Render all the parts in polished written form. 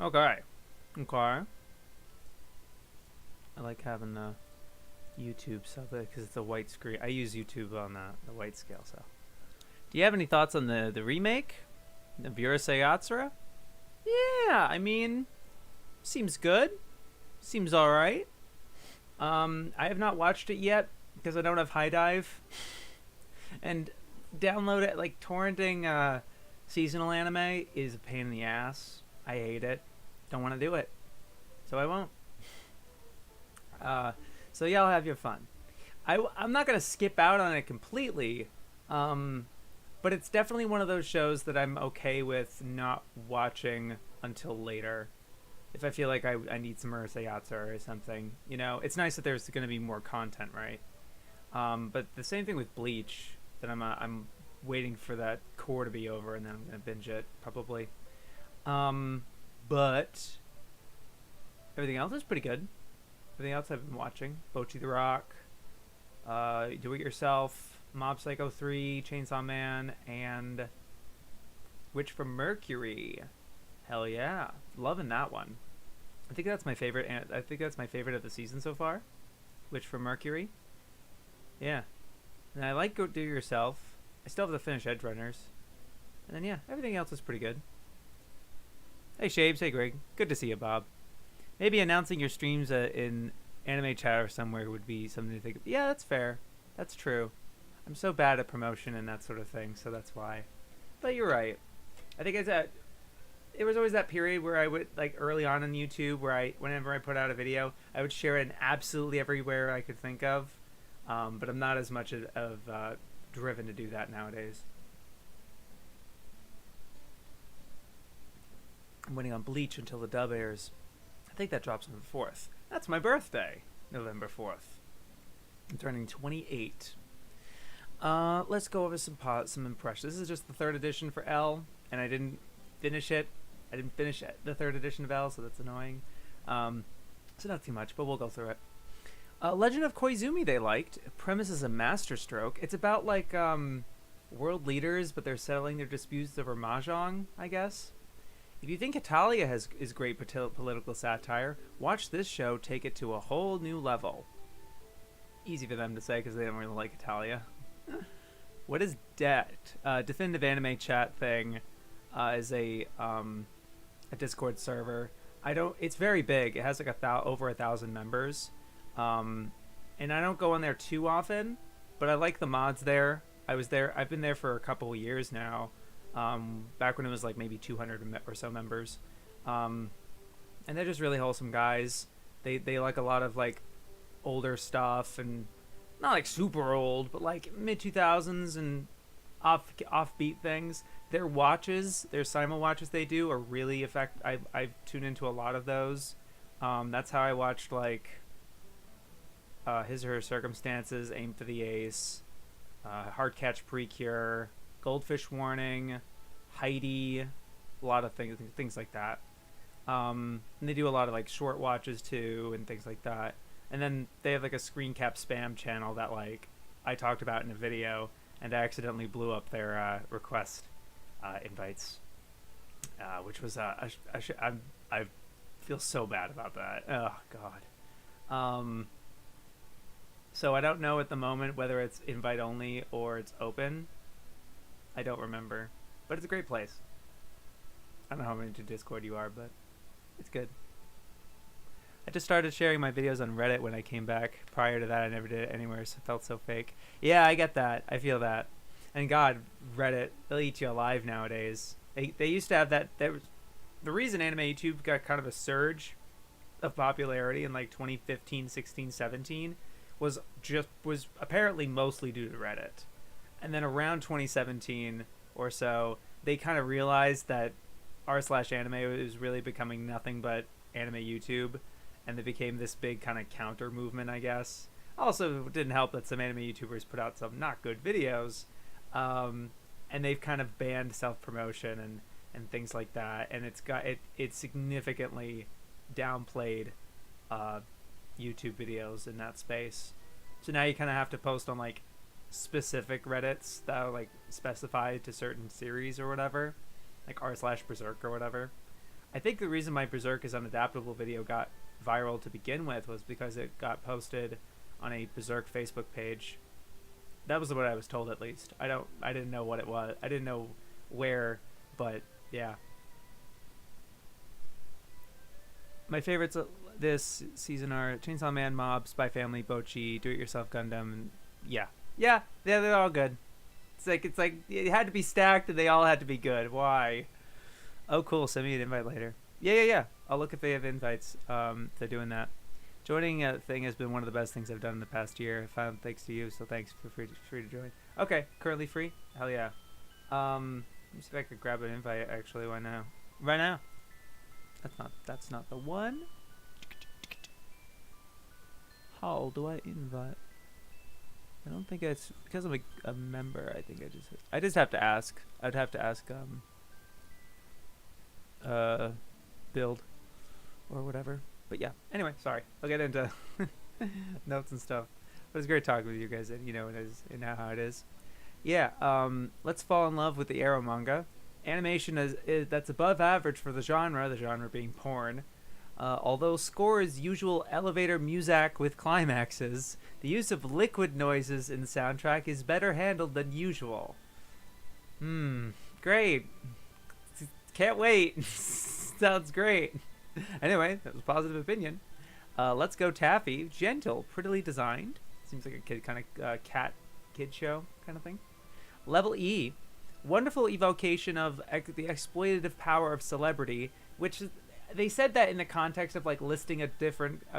Okay. Okay. I like having the YouTube stuff because it's a white screen. I use YouTube on the white scale. So, do you have any thoughts on the remake of Urusei Yatsura? Yeah, I mean, seems good. Seems all right. I have not watched it yet because I don't have High Dive, and download it like torrenting seasonal anime is a pain in the ass. I hate it. Don't want to do it, so I won't. So y'all have your fun. I'm not gonna skip out on it completely, but it's definitely one of those shows that I'm okay with not watching until later. If I feel like I need some Urusei or something, you know, it's nice that there's going to be more content, right? But the same thing with Bleach, that I'm waiting for that core to be over, and then I'm going to binge it probably. But everything else is pretty good. Everything else I've been watching: Bocchi the Rock, Do It Yourself, Mob Psycho 3, Chainsaw Man, and Witch from Mercury. Hell yeah, loving that one. I think that's my favorite. I think that's my favorite of the season so far. Witch from Mercury. Yeah, and I like Go Do It Yourself. I still have to finish Edge Runners, and then yeah, everything else is pretty good. Hey Shabes, hey Greg, good to see you, Bob. Maybe announcing your streams in anime chat or somewhere would be something to think of. Yeah, that's fair. That's true. I'm so bad at promotion and that sort of thing, so that's why. But you're right. I think it's at. It was always that period where I would, like, early on YouTube, where whenever I put out a video, I would share it in absolutely everywhere I could think of. But I'm not as much of driven to do that nowadays. I'm waiting on Bleach until the dub airs. I think that drops on the 4th. That's my birthday, November 4th. I'm turning 28. Let's go over some impressions. This is just the 3rd edition for L, and I didn't finish it. I didn't finish the 3rd edition of L, so that's annoying. So not too much, but we'll go through it. Legend of Koizumi they liked. Premise is a masterstroke. It's about, like, world leaders, but they're settling their disputes over Mahjong, I guess. If you think Italia is great political satire, watch this show take it to a whole new level. Easy for them to say because they don't really like Italia. What is debt? Definitive Anime Chat thing is a Discord server. It's very big. It has like over 1,000 members, and I don't go on there too often, but I like the mods there. I've been there for a couple of years now. Back when it was like maybe 200 or so members, and they're just really wholesome guys. They like a lot of like older stuff, and not like super old, but like mid 2000s and offbeat things. Their simul watches they do are really effective. I've tuned into a lot of those. That's how I watched like His or Her Circumstances, Aim for the Ace, Hard Catch Precure, Goldfish Warning, Heidi, a lot of things like that. And they do a lot of like short watches too and things like that. And then they have like a screen cap spam channel that like I talked about in a video, and I accidentally blew up their request invites, which was I feel so bad about that. Oh God. So I don't know at the moment whether it's invite only or it's open. I don't remember, but it's a great place. I don't know how into Discord you are, but it's good. I just started sharing my videos on Reddit when I came back. Prior to that, I never did it anywhere, so it felt so fake. Yeah, I get that. I feel that. And God, Reddit, they'll eat you alive nowadays. They used to have that. The reason anime YouTube got kind of a surge of popularity in like 2015, 16, 17 was apparently mostly due to Reddit. And then around 2017 or so, they kind of realized that r/anime was really becoming nothing but anime YouTube, and they became this big kind of counter movement, I guess. Also, it didn't help that some anime YouTubers put out some not good videos, and they've kind of banned self-promotion and things like that, and it significantly downplayed YouTube videos in that space. So now you kind of have to post on like specific Reddits that are like specified to certain series or whatever, like r/berserk or whatever. I think the reason my Berserk is Unadaptable video got viral to begin with was because it got posted on a Berserk Facebook page. That was what I was told, at least. I didn't know what it was. I didn't know where, but yeah. My favorites this season are Chainsaw Man, Mob, Spy Family, Bochi, Do It Yourself Gundam, and yeah, they're all good. It's like it had to be stacked, and they all had to be good. Why? Oh, cool. Send me an invite later. Yeah. I'll look if they have invites. They're doing that. Joining a thing has been one of the best things I've done in the past year. I found thanks to you, so thanks for free to join. Okay, currently free. Hell yeah. Let me see if I could grab an invite. Actually, why now? Right now. That's not the one. How do I invite? I don't think it's because I'm a member. I think I just have to ask. I'd have to ask build or whatever. But yeah. Anyway, sorry. I'll get into notes and stuff. It was great talking with you guys, and you know you know how it is. Yeah. Let's fall in love with the Arrow manga. Animation is that's above average for the genre being porn. Although scores usual elevator muzak with climaxes, the use of liquid noises in the soundtrack is better handled than usual. Great. Can't wait. Sounds great. Anyway, that was a positive opinion. Let's Go Taffy. Gentle, prettily designed. Seems like a kid kind of cat kid show kind of thing. Level E. Wonderful evocation of the exploitative power of celebrity, which they said that in the context of like listing a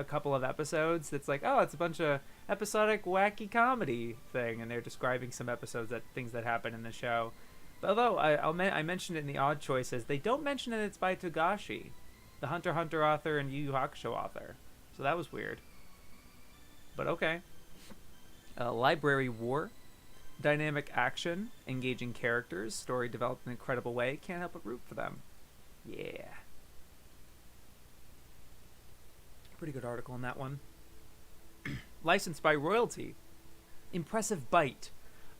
couple of episodes. That's like, oh, it's a bunch of episodic wacky comedy thing, and they're describing some episodes things that happen in the show. But although I mentioned it in the odd choices, they don't mention that it's by Togashi, the Hunter x Hunter author and Yu Yu Hakusho author. So that was weird. But okay. Library War. Dynamic action, engaging characters, story developed in an incredible way. Can't help but root for them. Yeah. Pretty good article on that one. Licensed by Royalty. Impressive bite.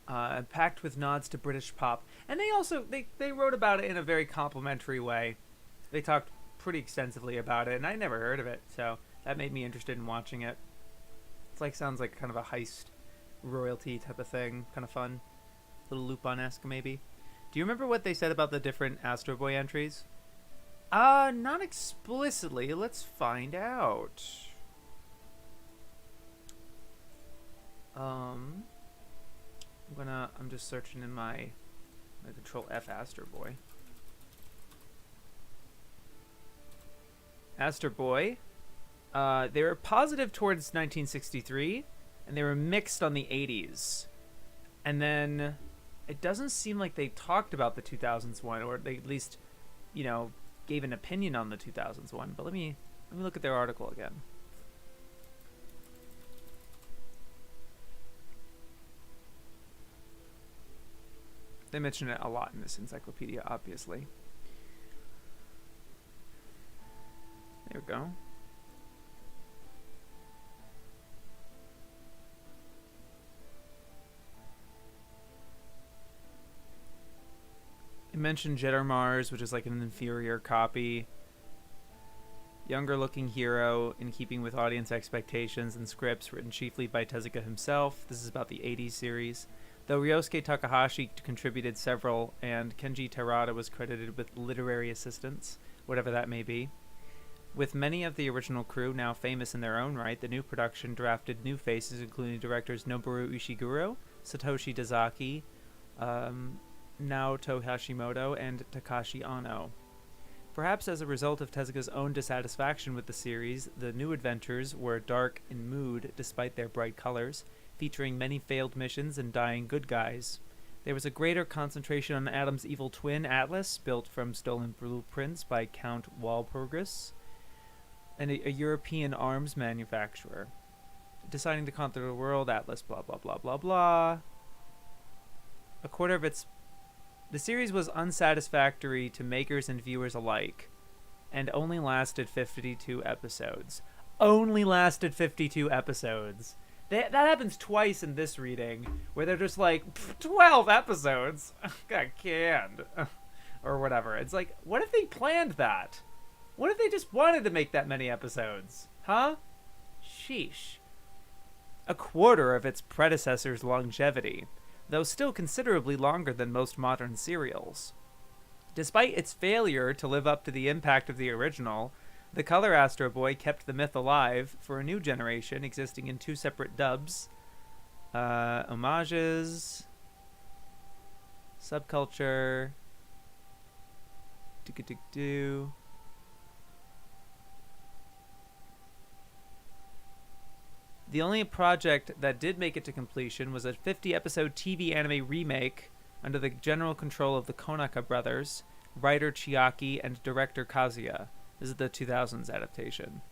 Packed with nods to British pop. And they also, they wrote about it in a very complimentary way. They talked pretty extensively about it, and I never heard of it, so that made me interested in watching it. It's like, sounds like kind of a heist royalty type of thing, kind of fun, little Lupin-esque maybe. Do you remember what they said about the different Astro Boy entries? Not explicitly. Let's find out. I'm just searching in my Control F Astro Boy. Astro Boy. They were positive towards 1963. And they were mixed on the 80s. And then it doesn't seem like they talked about the 2000s one, or they at least, you know, gave an opinion on the 2000s one. But let me look at their article again. They mention it a lot in this encyclopedia, obviously. There we go. Mentioned Jetter Mars, which is like an inferior copy. Younger looking hero in keeping with audience expectations and scripts written chiefly by Tezuka himself. This is about the 80s series. Though Ryosuke Takahashi contributed several, and Kenji Terada was credited with literary assistance, whatever that may be. With many of the original crew now famous in their own right, the new production drafted new faces, including directors Noboru Ishiguro, Satoshi Dazaki, Naoto Hashimoto, and Takashi Ano. Perhaps as a result of Tezuka's own dissatisfaction with the series, the new adventures were dark in mood despite their bright colors, featuring many failed missions and dying good guys. There was a greater concentration on Adam's evil twin, Atlas, built from stolen blueprints by Count Walpurgis, and a European arms manufacturer. Deciding to conquer the world, Atlas blah blah blah blah blah. The series was unsatisfactory to makers and viewers alike, and only lasted 52 episodes. Only lasted 52 episodes. That happens twice in this reading, where they're just like, 12 episodes? I can't. Or whatever. It's like, what if they planned that? What if they just wanted to make that many episodes? Huh? Sheesh. A quarter of its predecessor's longevity, though still considerably longer than most modern serials. Despite its failure to live up to the impact of the original, The Color Astro Boy kept the myth alive for a new generation, existing in 2 separate dubs. Homages, subculture, do. The only project that did make it to completion was a 50-episode TV anime remake under the general control of the Konaka brothers, writer Chiaki and director Kazuya. This is the 2000s adaptation.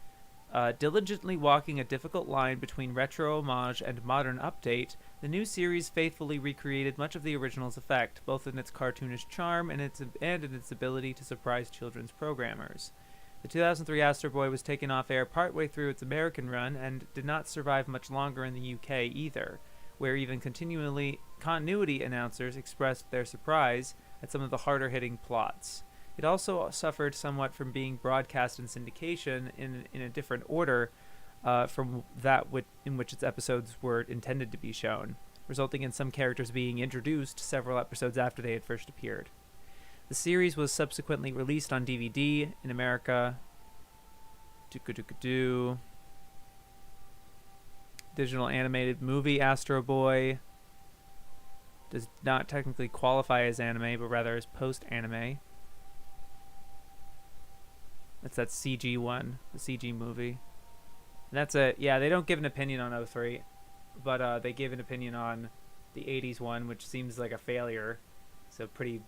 Diligently walking a difficult line between retro homage and modern update, the new series faithfully recreated much of the original's effect, both in its cartoonish charm and in its ability to surprise children's programmers. The 2003 Astro Boy was taken off air partway through its American run and did not survive much longer in the UK either, where even continuity announcers expressed their surprise at some of the harder-hitting plots. It also suffered somewhat from being broadcast in syndication in a different order from that in which its episodes were intended to be shown, resulting in some characters being introduced several episodes after they had first appeared. The series was subsequently released on DVD in America. Digital animated movie Astro Boy does not technically qualify as anime, but rather as post-anime. That's that CG one, the CG movie. And that's it. Yeah, they don't give an opinion on 03, but they give an opinion on the 80s one, which seems like a failure. So pretty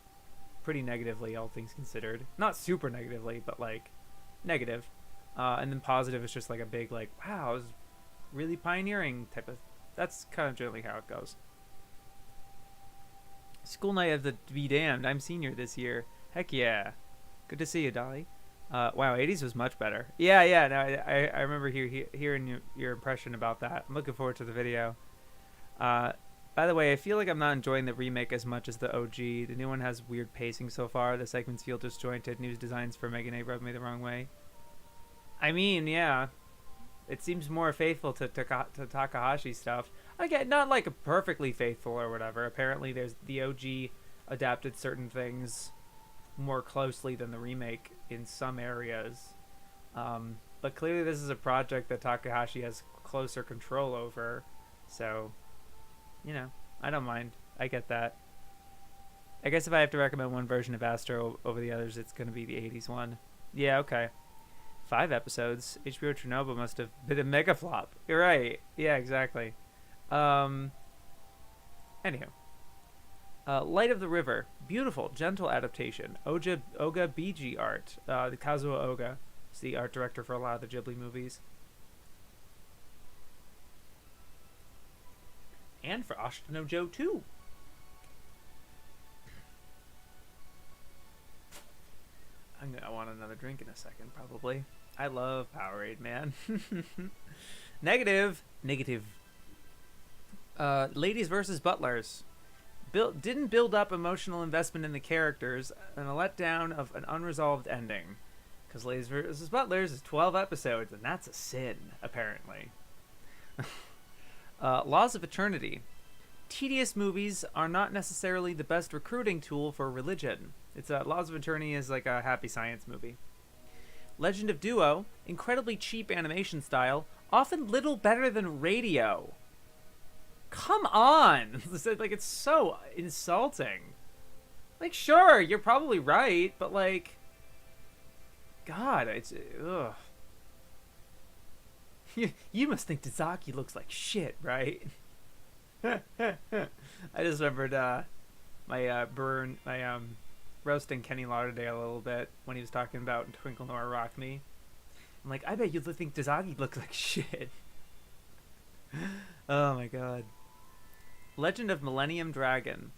negatively, all things considered. Not super negatively, but like negative. And then positive is just like a big like, wow, it was really pioneering type of. That's kind of generally how it goes. School night of the be damned. I'm senior this year. Heck yeah. Good to see you, Dolly. Wow, 80s was much better. Yeah. No, I remember hearing your impression about that. I'm looking forward to the video. By the way, I feel like I'm not enjoying the remake as much as the OG. The new one has weird pacing so far. The segments feel disjointed. News designs for Megan A rubbed me the wrong way. I mean, yeah. It seems more faithful to Takahashi stuff. Again, not like perfectly faithful or whatever. Apparently, the OG adapted certain things more closely than the remake in some areas. But clearly this is a project that Takahashi has closer control over. So, you know, I don't mind. I get that. I guess if I have to recommend one version of Astro over the others, it's going to be the 80s one. Yeah, okay. 5 episodes. HBO Chernobyl must have been a mega flop. You're right. Yeah, exactly. Anywho. Light of the River. Beautiful, gentle adaptation. Oga BG art. The Kazuo Oga is the art director for a lot of the Ghibli movies. And for Ashita no Joe too. I want another drink in a second, probably. I love Powerade, man. Negative. Ladies versus Butlers. Didn't build up emotional investment in the characters, and a letdown of an unresolved ending. Because Ladies vs. Butlers is 12 episodes, and that's a sin, apparently. Laws of Eternity. Tedious movies are not necessarily the best recruiting tool for religion. It's Laws of Eternity is like a happy science movie. Legend of Duo. Incredibly cheap animation style, often little better than Radio. Come on! Like, it's so insulting. Like, sure, you're probably right, but like, God, it's ugh. You must think Tazaki looks like shit, right? I just remembered my roasting Kenny Lauderdale a little bit when he was talking about Twinkle Nora Rock Me. I'm like, I bet you think Tazaki looks like shit. Oh my god. Legend of Millennium Dragon.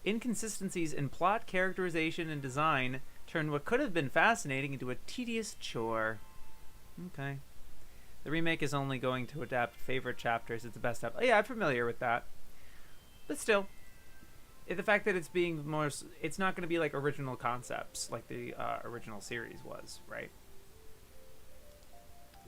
Inconsistencies in plot, characterization, and design turned what could have been fascinating into a tedious chore. Okay. The remake is only going to adapt favorite chapters. It's the best stuff. Oh, yeah, I'm familiar with that. But still, the fact that it's being more... It's not going to be like original concepts like the original series was, right?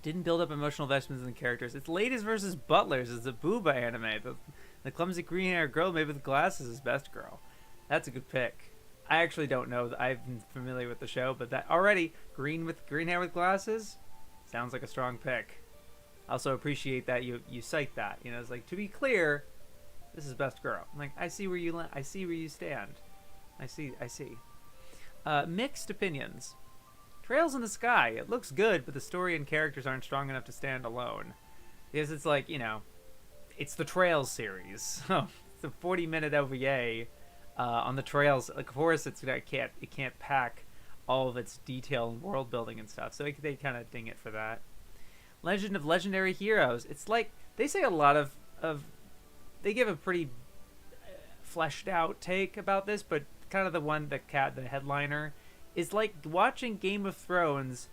Didn't build up emotional investments in the characters. It's Ladies versus Butlers. It's a booba anime. The clumsy green hair girl made with glasses is best girl. That's a good pick. I actually don't know. I've been familiar with the show, but that already green hair with glasses sounds like a strong pick. Also appreciate that you cite that. You know, it's like, to be clear, this is best girl. I'm like, I see where you stand. I see. Mixed opinions. Trails in the Sky. It looks good, but the story and characters aren't strong enough to stand alone. Because it's like, you know, it's the Trails series. It's a 40-minute OVA on the Trails. Of course, it can't pack all of its detail and world building and stuff. So they kind of ding it for that. Legend of Legendary Heroes. It's like they say a lot of they give a pretty fleshed out take about this, but kind of the headliner is like watching Game of Thrones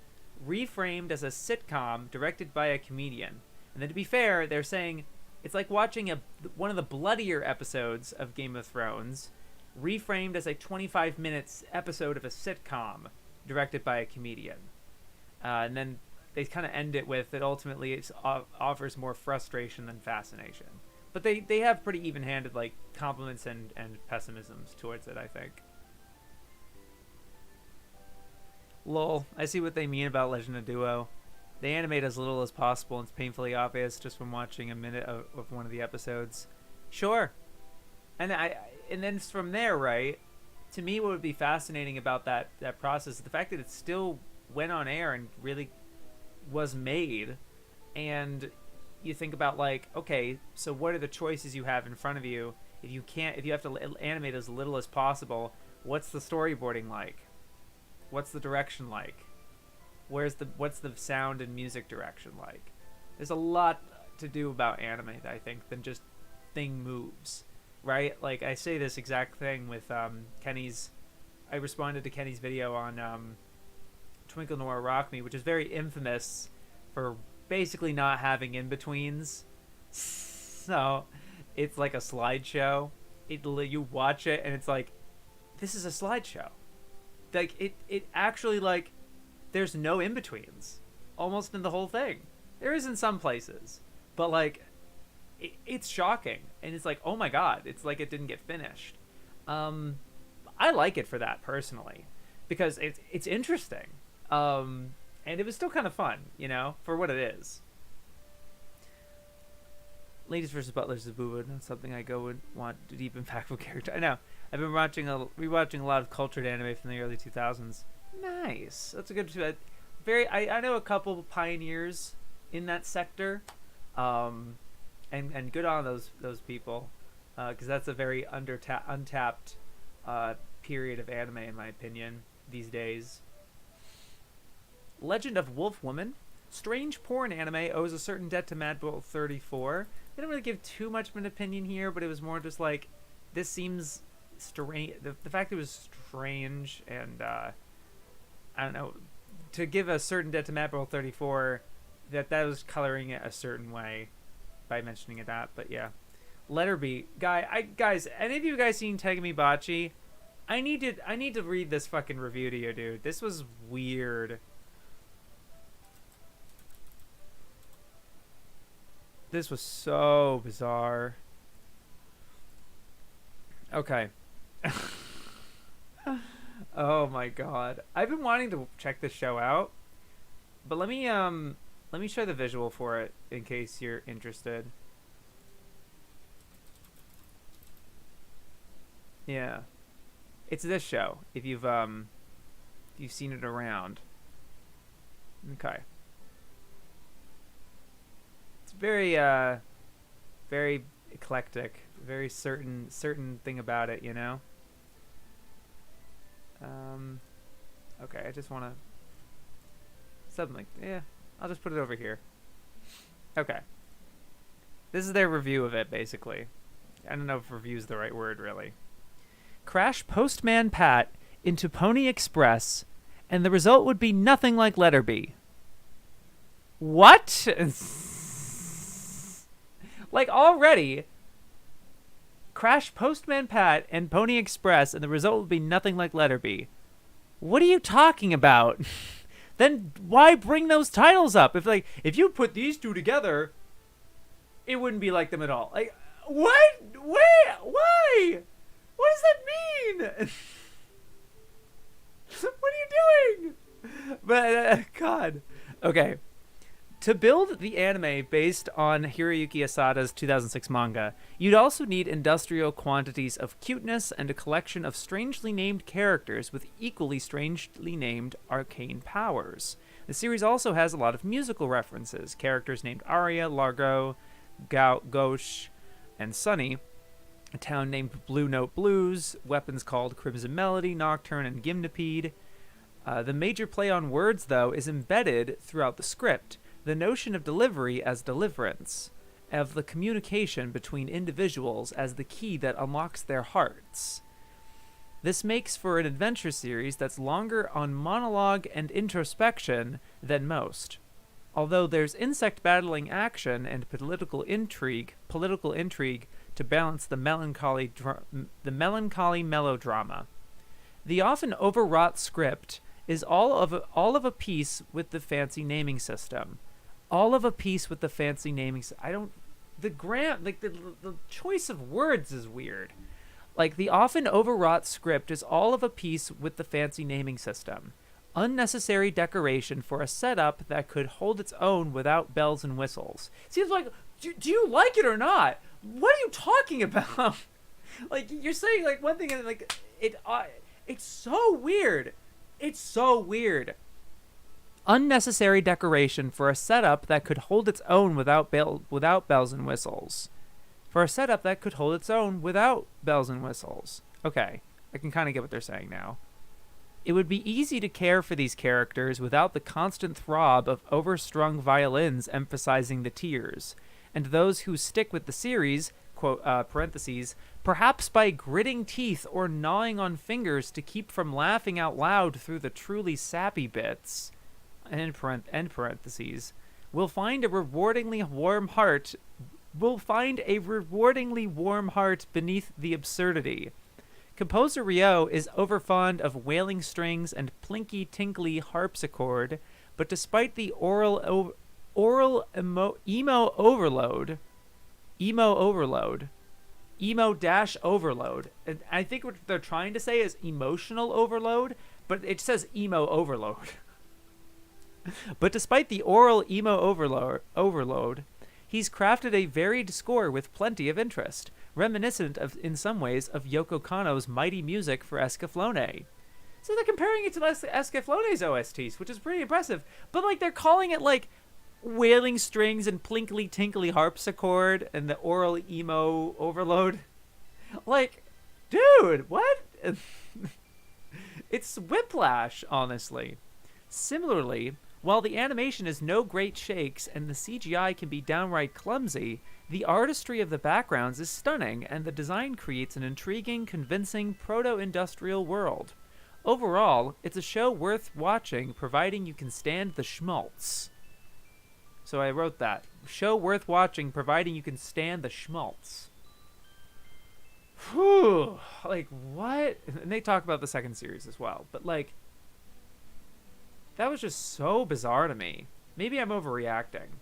reframed as a sitcom directed by a comedian. And then to be fair, they're saying it's like watching one of the bloodier episodes of Game of Thrones reframed as a 25 minutes episode of a sitcom directed by a comedian. And then they kind of end it with it ultimately offers more frustration than fascination. But they have pretty even-handed like compliments and pessimisms towards it, I think. Lol, I see what they mean about Legend of Duo. They animate as little as possible and it's painfully obvious just from watching a minute of one of the episodes. Sure. And then from there, right, to me what would be fascinating about that process is the fact that it still went on air and really was made. And you think about like, okay, so what are the choices you have in front of you? If you have to animate as little as possible, what's the storyboarding like? What's the direction like? What's the sound and music direction like? There's a lot to do about anime, I think, than just thing moves, right? Like I say this exact thing with Kenny's. I responded to Kenny's video on Twinkle Noir Rock Me, which is very infamous for basically not having in-betweens. So it's like a slideshow. You watch it and it's like, this is a slideshow. Like it actually, like, there's no in-betweens almost in the whole thing. There is in some places, but like it's shocking and it's like, oh my god, it's like it didn't get finished. I like it for that personally because it's interesting, and it was still kind of fun, you know, for what it is. Ladies versus Butlers is boo, not something I would want a deep impactful character. I know. I've been rewatching a lot of cultured anime from the early 2000s. Nice. That's a good. I know a couple of pioneers in that sector, and good on those people, because that's a very untapped period of anime in my opinion these days. Legend of Wolf Woman. Strange porn anime owes a certain debt to Mad Bull 34. They don't really give too much of an opinion here, but it was more just like, this seems strange. The fact it was strange and I don't know, to give a certain debt to Mad Bull 34, that was coloring it a certain way by mentioning it that. But yeah, Letter B. Guys, any of you guys seen Tegami Bachi? I need to read this fucking review to you, dude. This was weird. This was so bizarre. Okay. Oh my god. I've been wanting to check this show out, but let me show the visual for it in case you're interested. Yeah. It's this show if you've seen it around. Okay. Very very eclectic, very certain thing about it, you know. Okay, I just want to something like, yeah, I'll just put it over here. Okay, this is their review of it basically. I don't know if review is the right word really. Crash Postman Pat into Pony Express and the result would be nothing like Letter B. What? Like, already, Crash Postman Pat and Pony Express, and the result will be nothing like Letter B. What are you talking about? then why bring those titles up? If you put these two together, it wouldn't be like them at all. Like, what? Wait, why? What does that mean? What are you doing? But God, okay. To build the anime based on Hiroyuki Asada's 2006 manga, you'd also need industrial quantities of cuteness and a collection of strangely named characters with equally strangely named arcane powers. The series also has a lot of musical references, characters named Arya, Largo, Gauche, and Sunny, a town named Blue Note Blues, weapons called Crimson Melody, Nocturne, and Gymnopede. The major play on words, though, is embedded throughout the script. The notion of delivery as deliverance, of the communication between individuals as the key that unlocks their hearts. This makes for an adventure series that's longer on monologue and introspection than most. Although there's insect battling action and political intrigue to balance the melancholy melodrama. The often overwrought script is all of a piece with the fancy naming system. All of a piece with the fancy naming. The choice of words is weird. Like, the often overwrought script is all of a piece with the fancy naming system. Unnecessary decoration for a setup that could hold its own without bells and whistles. Seems like, do you like it or not? What are you talking about? Like, you're saying like one thing and like it's so weird. It's so weird. Unnecessary decoration for a setup that could hold its own without bells and whistles. For a setup that could hold its own without bells and whistles. Okay, I can kind of get what they're saying now. It would be easy to care for these characters without the constant throb of overstrung violins emphasizing the tears, and those who stick with the series, quote, parentheses, perhaps by gritting teeth or gnawing on fingers to keep from laughing out loud through the truly sappy bits, end parentheses, will find a rewardingly warm heart beneath the absurdity. Composer Ryo is overfond of wailing strings and plinky-tinkly harpsichord, but despite the emo overload, and I think what they're trying to say is emotional overload, but it says emo overload. But despite the oral emo overload, he's crafted a varied score with plenty of interest, reminiscent of, in some ways, of Yoko Kanno's mighty music for Escaflowne. So they're comparing it to Escaflowne's OSTs, which is pretty impressive. But like, they're calling it like wailing strings and plinkly tinkly harpsichord and the oral emo overload. Like, dude, what? It's whiplash, honestly. Similarly, while the animation is no great shakes and the CGI can be downright clumsy, the artistry of the backgrounds is stunning, and the design creates an intriguing, convincing proto-industrial world. Overall, it's a show worth watching, providing you can stand the schmaltz. So I wrote that. Show worth watching, providing you can stand the schmaltz. Whew. Like, what? And they talk about the second series as well, but like, that was just so bizarre to me. Maybe I'm overreacting,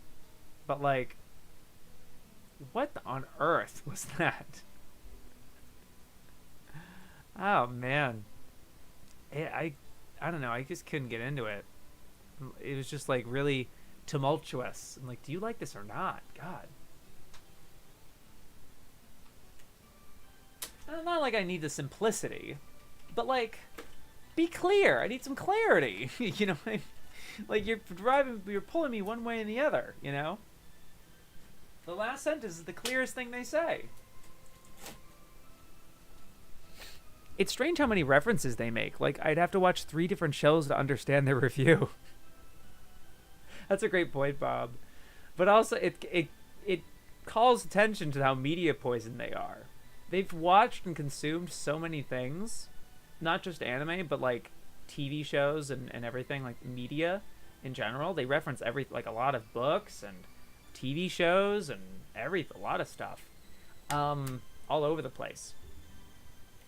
but like, what on earth was that? Oh man, I don't know. I just couldn't get into it. It was just like really tumultuous. I'm like, do you like this or not? God. Not like I need the simplicity, but like, be clear. I need some clarity. You know, like you're pulling me one way and the other, you know? The last sentence is the clearest thing they say. It's strange how many references they make. Like, I'd have to watch 3 different shows to understand their review. That's a great point, Bob. But also, it calls attention to how media poisoned they are. They've watched and consumed so many things, not just anime, but like TV shows and everything, like media in general. They reference like a lot of books and TV shows and a lot of stuff, all over the place.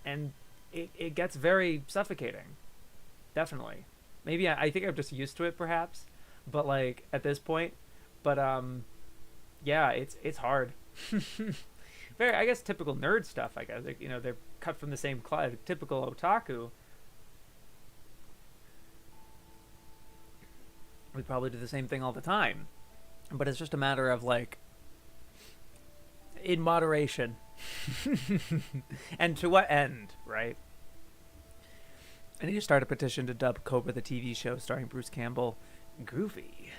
And it gets very suffocating. Definitely. Maybe I think I'm just used to it, perhaps. But like at this point, but yeah, it's hard. Very, I guess, typical nerd stuff. I guess like, they're cut from the same cloth. Typical otaku. We probably do the same thing all the time, but it's just a matter of like in moderation. And to what end, right? I need to start a petition to dub Cobra the TV show starring Bruce Campbell Groovy.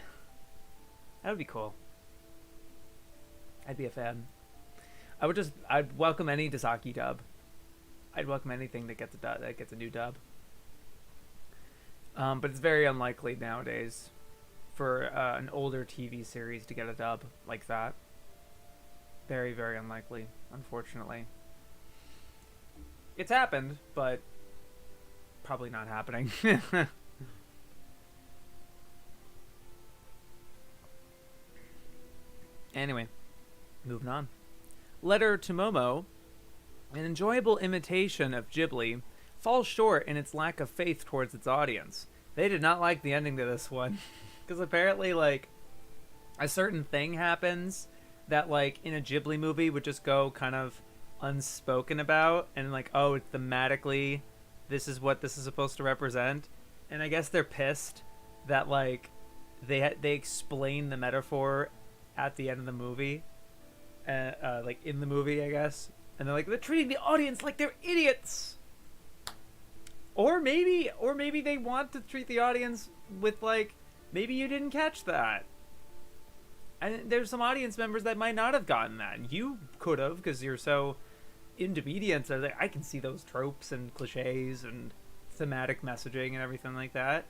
That would be cool. I'd be a fan. I'd welcome any Dasaki dub. I'd welcome anything that gets a new dub. But it's very unlikely nowadays for an older TV series to get a dub like that. Very, very unlikely, unfortunately. It's happened, but probably not happening. Anyway, moving on. Letter to Momo. An enjoyable imitation of Ghibli falls short in its lack of faith towards its audience. They did not like the ending to this one. Because apparently, like, a certain thing happens that, like, in a Ghibli movie would just go kind of unspoken about. And, like, oh, thematically, this is what this is supposed to represent. And I guess they're pissed that, like, they explain the metaphor at the end of the movie. Like, in the movie, I guess. And they're like, they're treating the audience like they're idiots. Or maybe they want to treat the audience with, like, maybe you didn't catch that. And there's some audience members that might not have gotten that. And you could have, because you're so into media and stuff. Like, I can see those tropes and cliches and thematic messaging and everything like that.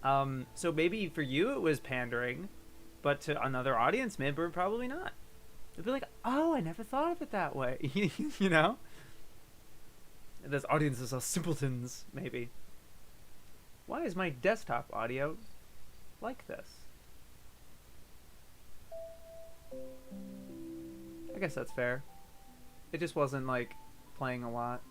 So maybe for you it was pandering, but to another audience member, probably not. They'd be like, oh, I never thought of it that way. You know? Those audiences are simpletons, maybe. Why is my desktop audio like this? I guess that's fair. It just wasn't, like, playing a lot.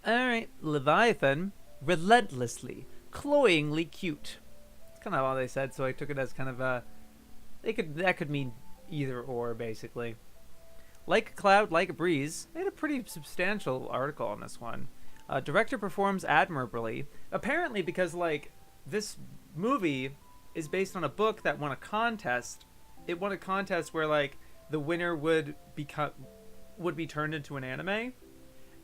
Alright, Leviathan. Relentlessly, cloyingly cute. That's kind of all they said, so I took it as kind of a... That could mean either or, basically. Like a cloud, like a breeze. They had a pretty substantial article on this one. Director performs admirably. Apparently because, like, this movie is based on a book that won a contest. It won a contest where, like, the winner would be turned into an anime.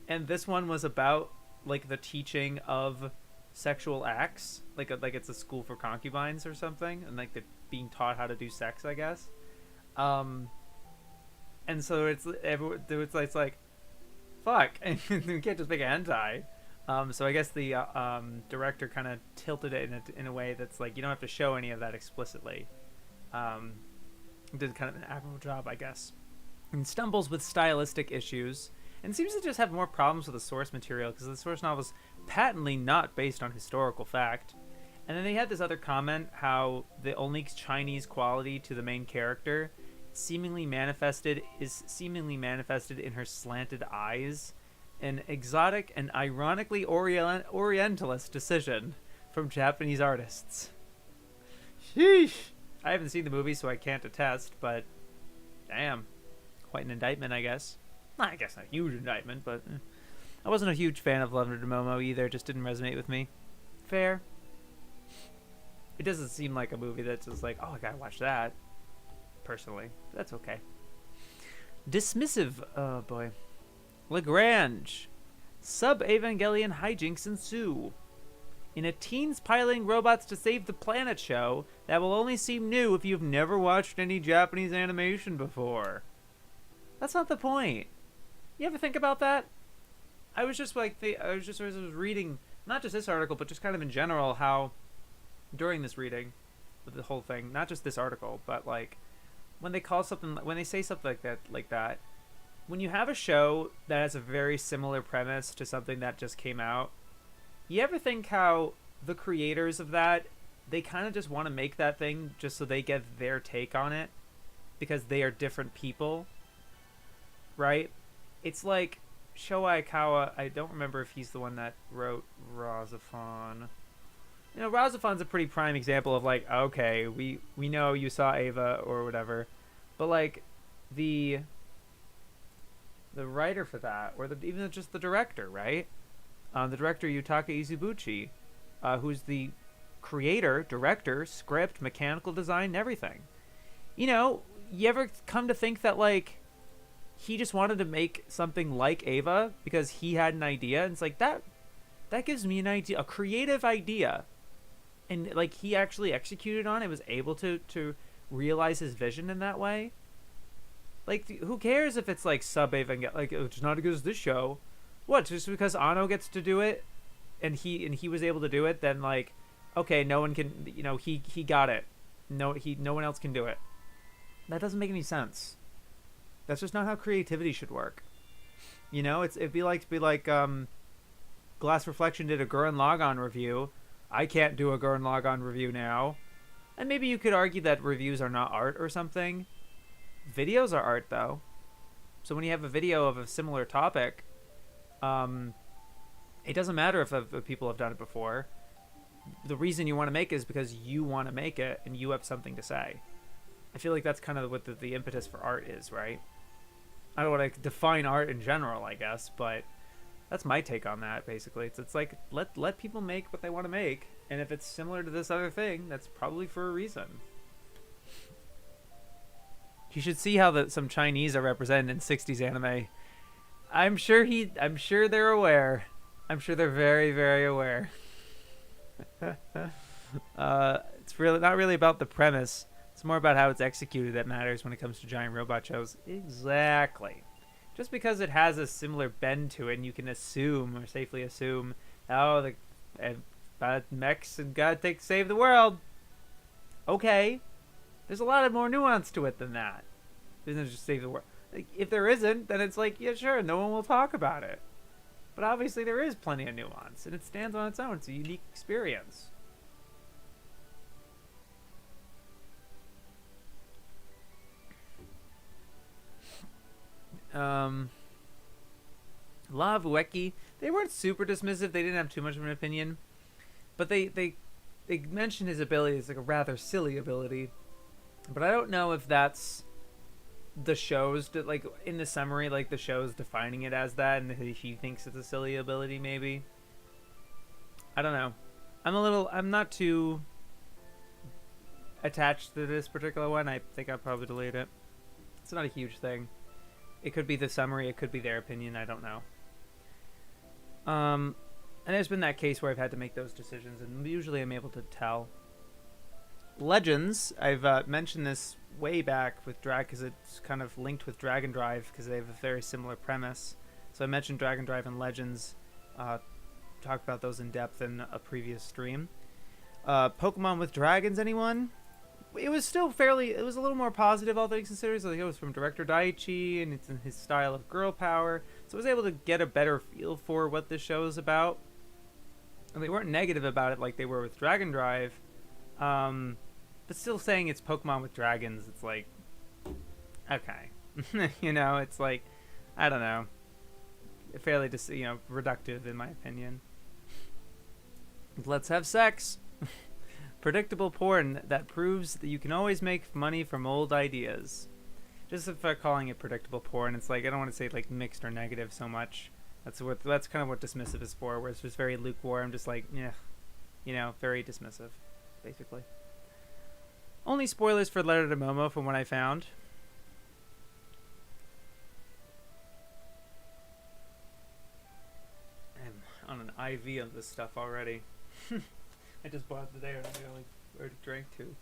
And this one was about, like, the teaching of sexual acts. Like it's a school for concubines or something. And, like, they're being taught how to do sex, I guess. And so it's like, fuck, we can't just make a hentai. So I guess the director kind of tilted it in a way that's like, you don't have to show any of that explicitly. Did kind of an admirable job, I guess. And stumbles with stylistic issues, and seems to just have more problems with the source material, because the source novel is patently not based on historical fact. And then they had this other comment, how the only Chinese quality to the main character seemingly manifested in her slanted eyes, an exotic and ironically orientalist decision from Japanese artists. Sheesh. I haven't seen the movie, so I can't attest, but damn, quite an indictment, I guess. I guess not a huge indictment, but I wasn't a huge fan of Letter to Momo either. It just didn't resonate with me. Fair. It doesn't seem like a movie that's just like, oh, I gotta watch that. Personally, but that's okay. Dismissive, oh boy. Lagrange. Sub-Evangelion hijinks ensue. In a teens piloting robots to save the planet show that will only seem new if you've never watched any Japanese animation before. That's not the point. You ever think about that? I was just reading, not just this article, but just kind of in general, how during this reading, with the whole thing, not just this article, but like, when they say something like that, when you have a show that has a very similar premise to something that just came out, you ever think how the creators of that, they kind of just want to make that thing just so they get their take on it, because they are different people, right? It's like Showa Aikawa, I don't remember if he's the one that wrote Razafon. You know, Razafon's a pretty prime example of like, okay, we know you saw Ava or whatever, but like the writer for that, or even just the director, right? The director Yutaka Izubuchi, who's the creator, director, script, mechanical design, and everything. You know, you ever come to think that like he just wanted to make something like Ava because he had an idea, and it's like that gives me an idea, a creative idea, and like he actually executed on it, was able to realize his vision in that way. Like, who cares if it's like sub Ava, like it's not as good as this show? What, just because Ano gets to do it, and he was able to do it, then like, okay, no one can, you know, he got it. No one else can do it. That doesn't make any sense. That's just not how creativity should work. You know, it'd be like Glass Reflection did a Gurren Lagann review. I can't do a Gurren Lagann review now. And maybe you could argue that reviews are not art or something. Videos are art, though. So when you have a video of a similar topic, it doesn't matter if people have done it before. The reason you want to make it is because you want to make it and you have something to say. I feel like that's kind of what the impetus for art is, right? I don't want to define art in general, I guess, but that's my take on that, basically. It's like, let people make what they want to make, and if it's similar to this other thing, that's probably for a reason. You should see how some Chinese are represented in 60s anime. I'm sure they're aware. I'm sure they're very, very aware. It's really not really about the premise. It's more about how it's executed that matters when it comes to giant robot shows. Exactly. Just because it has a similar bend to it, and you can assume, or safely assume, oh, the mechs and gotta save the world. Okay. There's a lot of more nuance to it than that. It doesn't just save the world. Like, if there isn't, then it's like, yeah, sure, no one will talk about it. But obviously there is plenty of nuance, and it stands on its own. It's a unique experience. Lavueki, they weren't super dismissive. They didn't have too much of an opinion, but they mentioned his ability as like a rather silly ability. But I don't know if that's the show's like in the summary, like the show's defining it as that, and he thinks it's a silly ability. Maybe, I don't know. I'm not too attached to this particular one. I think I'll probably delete it. It's not a huge thing. It could be the summary. It could be their opinion. I don't know. And there's been that case where I've had to make those decisions, and usually I'm able to tell. Legends, I've mentioned this way back with Drag, because it's kind of linked with Dragon Drive, because they have a very similar premise. So I mentioned Dragon Drive and Legends. Talked about those in depth in a previous stream. Pokemon with Dragons, anyone? It was still it was a little more positive, all things considered. So it was from director Daiichi, and it's in his style of girl power. So I was able to get a better feel for what this show is about. And they weren't negative about it like they were with Dragon Drive. But still saying it's Pokemon with dragons, it's like, okay. You know, it's like, I don't know. Fairly reductive in my opinion. Let's have sex. Predictable porn that proves that you can always make money from old ideas. Just if I'm calling it predictable porn, it's like, I don't want to say like mixed or negative so much. That's kind of what dismissive is for, where it's just very lukewarm, just like, yeah, you know, very dismissive, basically. Only spoilers for Letter to Momo from what I found. I'm on an IV of this stuff already. I just bought it today, and I already drank two.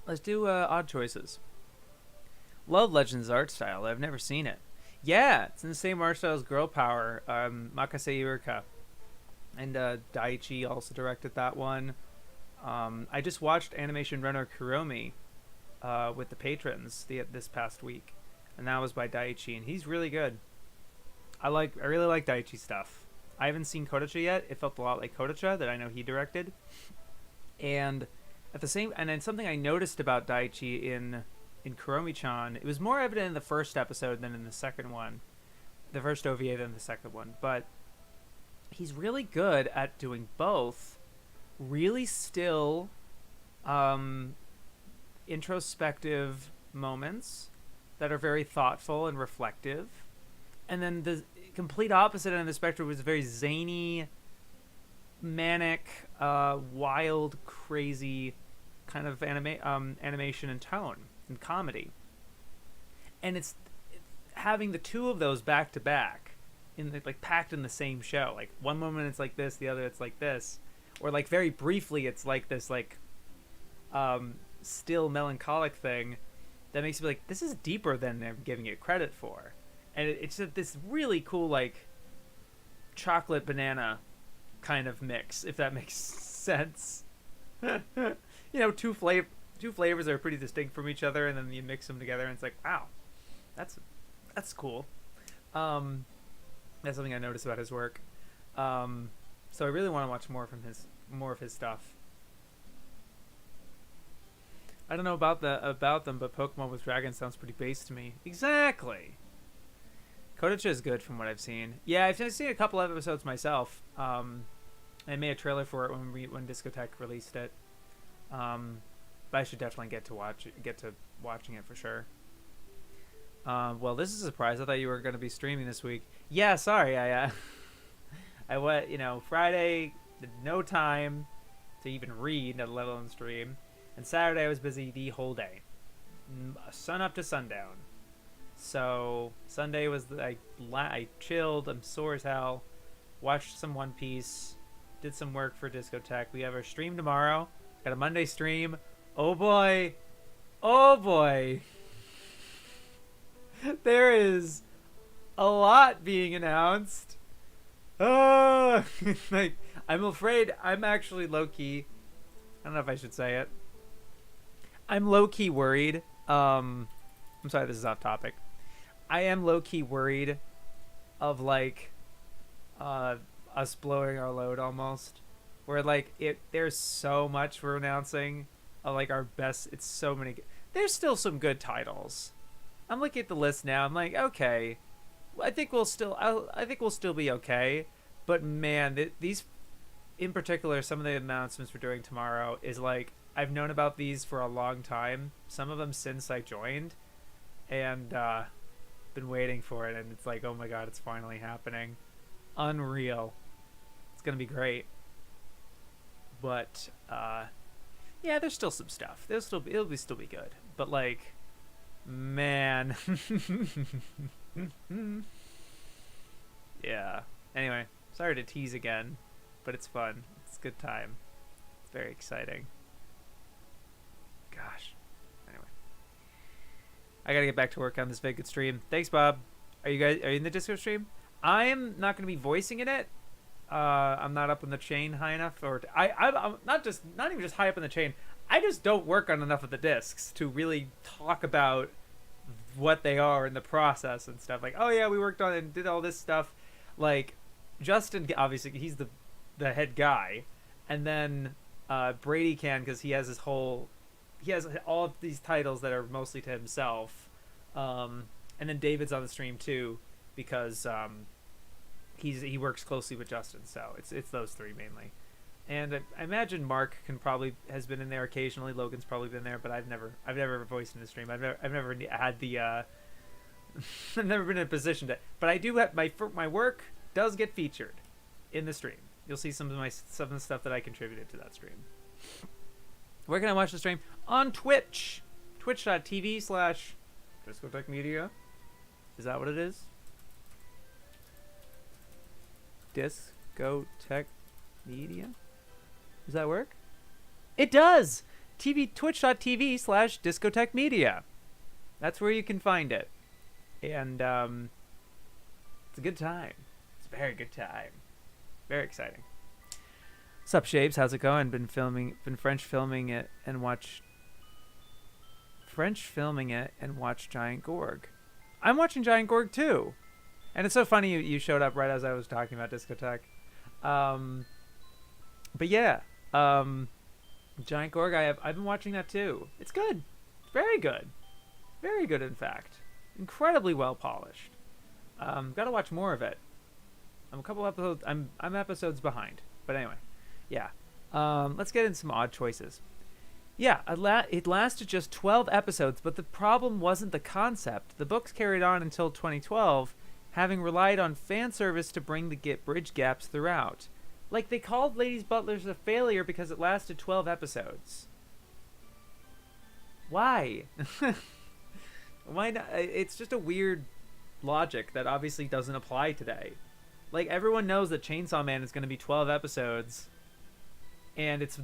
Let's do odd choices. Love Legends art style. I've never seen it. Yeah, it's in the same art style as Girl Power. Makase Yurika. And Daiichi also directed that one. I just watched Animation Runner Kuromi with the patrons this past week, and that was by Daiichi, and he's really good. I really like Daiichi stuff. I haven't seen Kodacha yet. It felt a lot like Kodacha that I know he directed, and then something I noticed about Daiichi in in Kuromi-chan. It was more evident in the first episode than in the second one. The first OVA than the second one. But he's really good at doing both. Really still introspective moments that are very thoughtful and reflective. And then the complete opposite end of the spectrum was very zany, manic, wild, crazy kind of animation and tone and comedy. And it's having the two of those back to back, like packed in the same show. Like one moment it's like this, the other it's like this, or like very briefly it's like this like still melancholic thing that makes me like, this is deeper than they're giving it credit for. And it's just this really cool like chocolate banana kind of mix, if that makes sense. Two flavors that are pretty distinct from each other, and then you mix them together and it's like, wow, that's cool. That's something I noticed about his work. So I really want to watch more of his stuff. I don't know about them, but Pokemon with dragons sounds pretty base to me. Exactly. Kodacha is good from what I've seen. Yeah, I've seen a couple of episodes myself. I made a trailer for it when Discotheque released it. But I should definitely get to watching it for sure. Well, this is a surprise. I thought you were going to be streaming this week. Yeah, sorry. I went, Friday, no time to even read, let alone stream. And Saturday I was busy the whole day, sun up to sundown. So Sunday was I chilled. I'm sore as hell. Watched some One Piece. Did some work for Discotheque. We have our stream tomorrow. Got a Monday stream. Oh boy. Oh boy. There is a lot being announced. Like, I'm afraid I'm actually low-key. I don't know if I should say it. I'm low-key worried. I'm sorry, this is off topic. I am low-key worried of like us blowing our load almost. Where like there's so much we're announcing of like our best. It's so many. There's still some good titles. I'm looking at the list now. I'm like, okay, I think we'll still be okay. But man, these in particular, some of the announcements we're doing tomorrow is like, I've known about these for a long time. Some of them since I joined, and been waiting for it. And it's like, oh my god, it's finally happening. Unreal. It's gonna be great. But yeah, there's still some stuff. It'll still be good. But like, man. Yeah. Anyway, sorry to tease again, but it's fun. It's a good time. It's very exciting. Gosh. Anyway, I gotta get back to work on this Vacant stream. Thanks, Bob. Are you in the Discord stream? I am not gonna be voicing in it. I'm not up in the chain high enough, or I'm not even just high up in the chain. I just don't work on enough of the discs to really talk about what they are in the process and stuff. Like, oh yeah, we worked on it and did all this stuff. Like, Justin, obviously he's the head guy, and then Brady can, because he has all of these titles that are mostly to himself, and then David's on the stream too, because he works closely with Justin, so it's those three mainly. And I imagine Mark has been in there occasionally. Logan's probably been there, but I've never voiced in the stream. I've never had the I've never been in a position to. But I do have my work does get featured in the stream. You'll see some of the stuff that I contributed to that stream. Where can I watch the stream? On Twitch, twitch.tv/Discotheque Media. Is that what it is? Discotheque Media. Does that work? It does. Twitch.tv/Discotheque Media. That's where you can find it. And it's a good time. It's a very good time. Very exciting. Sup, Shapes? How's it going? Been French filming it and watch Giant Gorg. I'm watching Giant Gorg too. And it's so funny you showed up right as I was talking about Discotheque. But yeah, Giant Gorg, I've been watching that too. It's good. It's very good. Very good, in fact. Incredibly well polished. Gotta watch more of it. I'm a couple episodes. I'm episodes behind. But anyway, yeah. Let's get into some odd choices. Yeah, it lasted just 12 episodes, but the problem wasn't the concept. The books carried on until 2012, having relied on fan service to bring the bridge gaps throughout. Like, they called Ladies Butlers a failure because it lasted 12 episodes. Why? Why not? It's just a weird logic that obviously doesn't apply today. Like, everyone knows that Chainsaw Man is going to be 12 episodes, and it's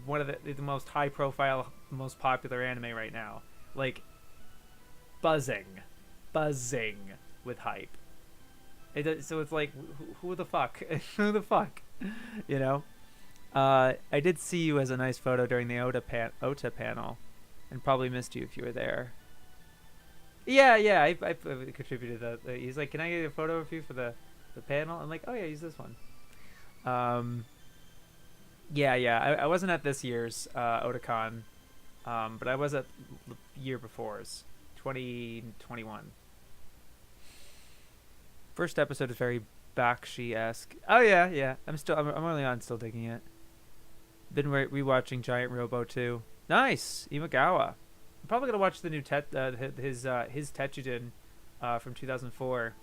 one of the most high profile, most popular anime right now. Like, buzzing with hype. So it's like, who the fuck? Who the fuck? You know? I did see you as a nice photo during the Ota panel, and probably missed you if you were there. Yeah, I contributed that. He's like, can I get a photo of you for the panel? I'm like, oh yeah, use this one. Yeah. I wasn't at this year's Otakon, but I was at the year before's, 2021. First episode is very Bakshi-esque. Oh yeah. I'm early on, still digging it. Been rewatching Giant Robo 2. Nice, Imagawa. I'm probably gonna watch the new his Tetsujin from 2004.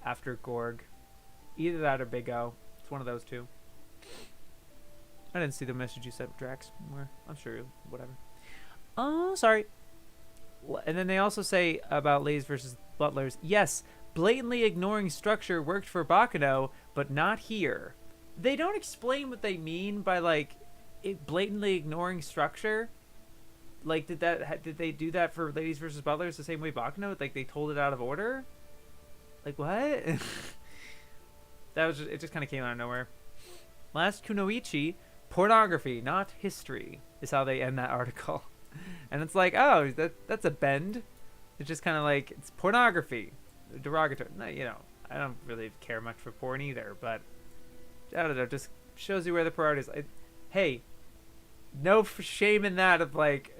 After Gorg, either that or Big O. It's one of those two. I didn't see the message you sent, Drax. I'm sure, whatever. Oh, sorry. And then they also say about Ladies versus Butlers. Yes, blatantly ignoring structure worked for Baccano, but not here. They don't explain what they mean by like blatantly ignoring structure. Like, did they do that for Ladies versus Butlers the same way Baccano? Like, they told it out of order? Like, what? It just kind of came out of nowhere. Last Kunoichi, pornography, not history, is how they end that article. And it's like, oh, that's a bend. It's just kind of like, it's pornography, derogatory. No, you know, I don't really care much for porn either, but I don't know, just shows you where the priority is. Hey, no shame in that of like,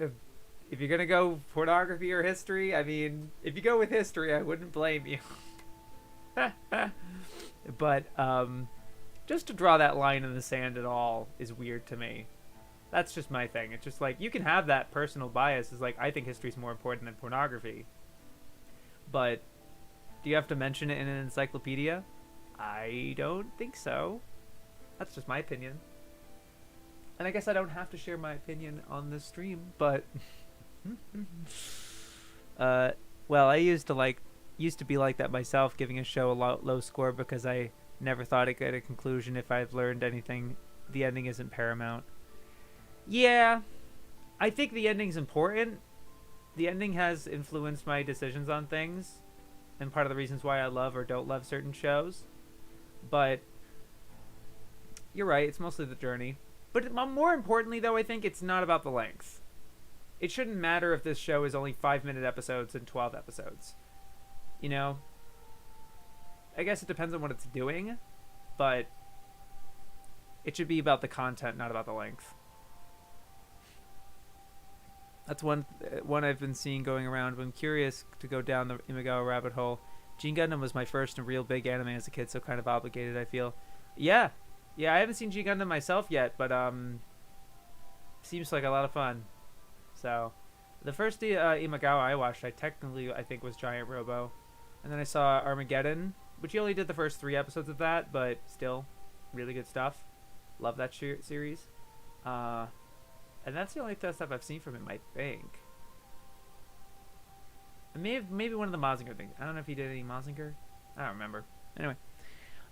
if you're gonna go pornography or history, I mean, if you go with history, I wouldn't blame you. But just to draw that line in the sand at all is weird to me. That's just my thing. It's just like, you can have that personal bias. Is like, I think history is more important than pornography. But do you have to mention it in an encyclopedia? I don't think so. That's just my opinion. And I guess I don't have to share my opinion on this stream, but well, I used to be like that myself, giving a show a low score because I never thought it could get a conclusion. If I've learned anything, the ending isn't paramount. Yeah, I think the ending's important. The ending has influenced my decisions on things, and part of the reasons why I love or don't love certain shows. But you're right, it's mostly the journey. But more importantly, though, I think it's not about the length. It shouldn't matter if this show is only 5-minute episodes and 12 episodes. You know? I guess it depends on what it's doing, but it should be about the content, not about the length. That's one I've been seeing going around. I'm curious to go down the Imagawa rabbit hole. Gene Gundam was my first and real big anime as a kid, so kind of obligated, I feel. Yeah, I haven't seen Gene Gundam myself yet, but seems like a lot of fun. So, the first Imagawa I watched, I think was Giant Robo, and then I saw Armageddon, which he only did the first 3 episodes of that, but still, really good stuff. Love that series. And that's the only stuff I've seen from him, I think. Maybe one of the Mazinger things. I don't know if he did any Mazinger. I don't remember. Anyway,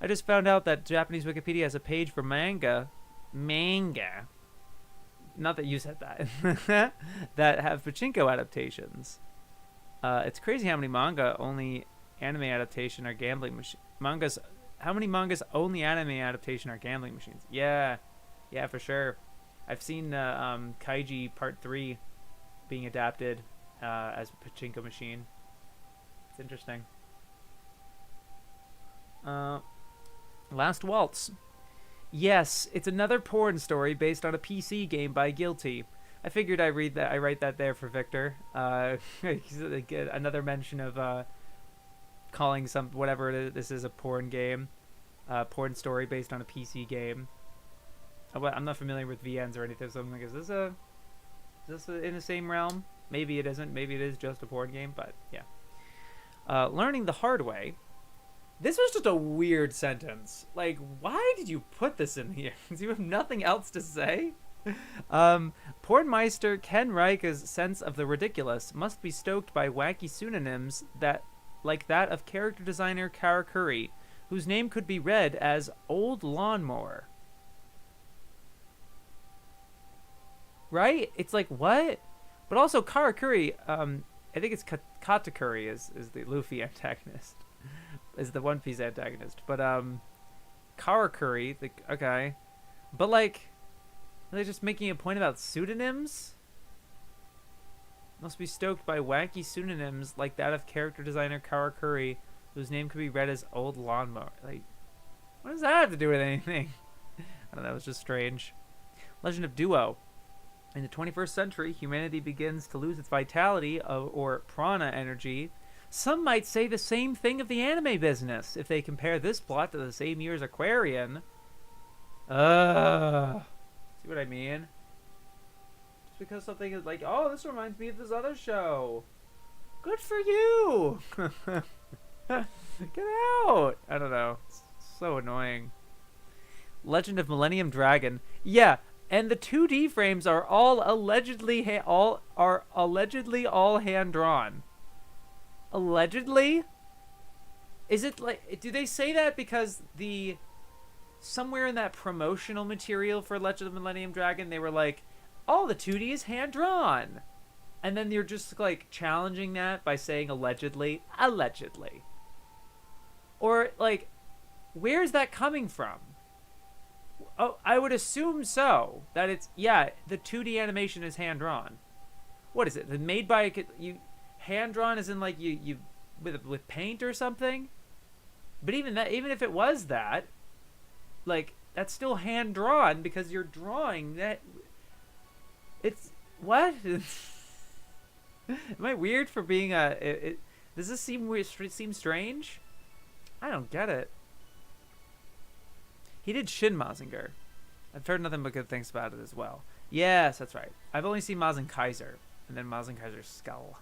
I just found out that Japanese Wikipedia has a page for manga. Not that you said that. That have pachinko adaptations. It's crazy how many manga only anime adaptation are gambling machines. How many mangas only anime adaptation are gambling machines? Yeah, for sure. I've seen Kaiji Part 3 being adapted as a pachinko machine. It's interesting. Last Waltz. Yes, it's another porn story based on a PC game by Guilty. I figured I read that. I write that there for Victor. Another mention of calling some whatever it is, this is a porn game, porn story based on a PC game. I'm not familiar with VNs or anything, so I'm like, is this in the same realm? Maybe it isn't. Maybe it is just a porn game, but yeah. Learning the hard way. This was just a weird sentence. Like, why did you put this in here? Do you have nothing else to say? Pornmeister Ken Reika's sense of the ridiculous must be stoked by wacky pseudonyms like that of character designer Karakuri, whose name could be read as Old Lawnmower. Right? It's like, what? But also Karakuri, I think it's Katakuri is the Luffy antagonist. Is the One Piece antagonist. But, Karakuri, okay. But, like, are they just making a point about pseudonyms? Must be stoked by wacky pseudonyms like that of character designer Karakuri, whose name could be read as Old Lawnmower. Like, what does that have to do with anything? I don't know, it's just strange. Legend of Duo. In the 21st century, humanity begins to lose its vitality or prana energy. Some might say the same thing of the anime business if they compare this plot to the same year's Aquarian. See what I mean? Just because something is like, oh, this reminds me of this other show. Good for you! Get out! I don't know. It's so annoying. Legend of Millennium Dragon. Yeah. And the 2D frames are all allegedly all hand drawn. Allegedly? Is it like, do they say that because somewhere in that promotional material for Legend of Millennium Dragon they were like, all the 2D is hand drawn, and then you're just like challenging that by saying allegedly, or like, where's that coming from? Oh, I would assume so. That it's, yeah, the 2D animation is hand-drawn. What is it? Made by hand-drawn as in like you with paint or something? But even if it was that, like, that's still hand-drawn because you're drawing that. It's what? Am I weird for being does this seem weird? Seem strange? I don't get it. He did Shin Mazinger. I've heard nothing but good things about it as well. Yes, that's right. I've only seen Mazinger Kaiser, and then Mazinger Kaiser's Skull.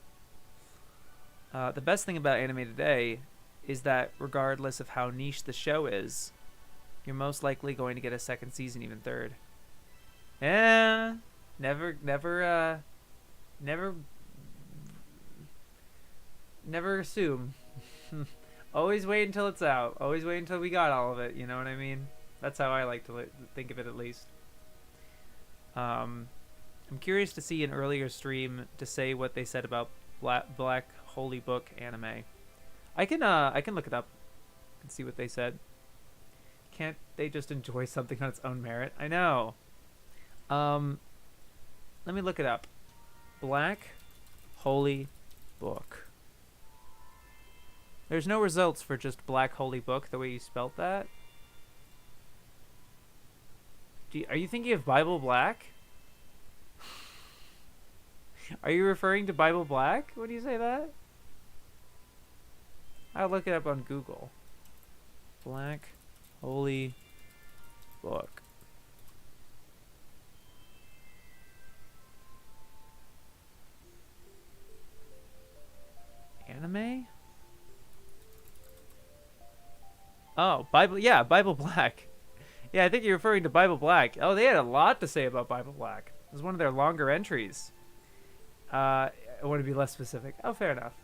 The best thing about anime today is that regardless of how niche the show is, you're most likely going to get a second season, even third. Yeah, never assume. Always wait until it's out. Always wait until we got all of it. You know what I mean? That's how I like to think of it, at least. I'm curious to see an earlier stream to say what they said about Black Holy Book anime. I can look it up and see what they said. Can't they just enjoy something on its own merit? I know. Let me look it up. Black Holy Book. There's no results for just Black Holy Book the way you spelt that. Are you thinking of Bible Black? Are you referring to Bible Black when you say that? I'll look it up on Google. Black Holy Book. Anime? Oh, Bible, yeah, Bible Black. Yeah, I think you're referring to Bible Black. Oh, they had a lot to say about Bible Black. It was one of their longer entries. I want to be less specific. Oh, fair enough.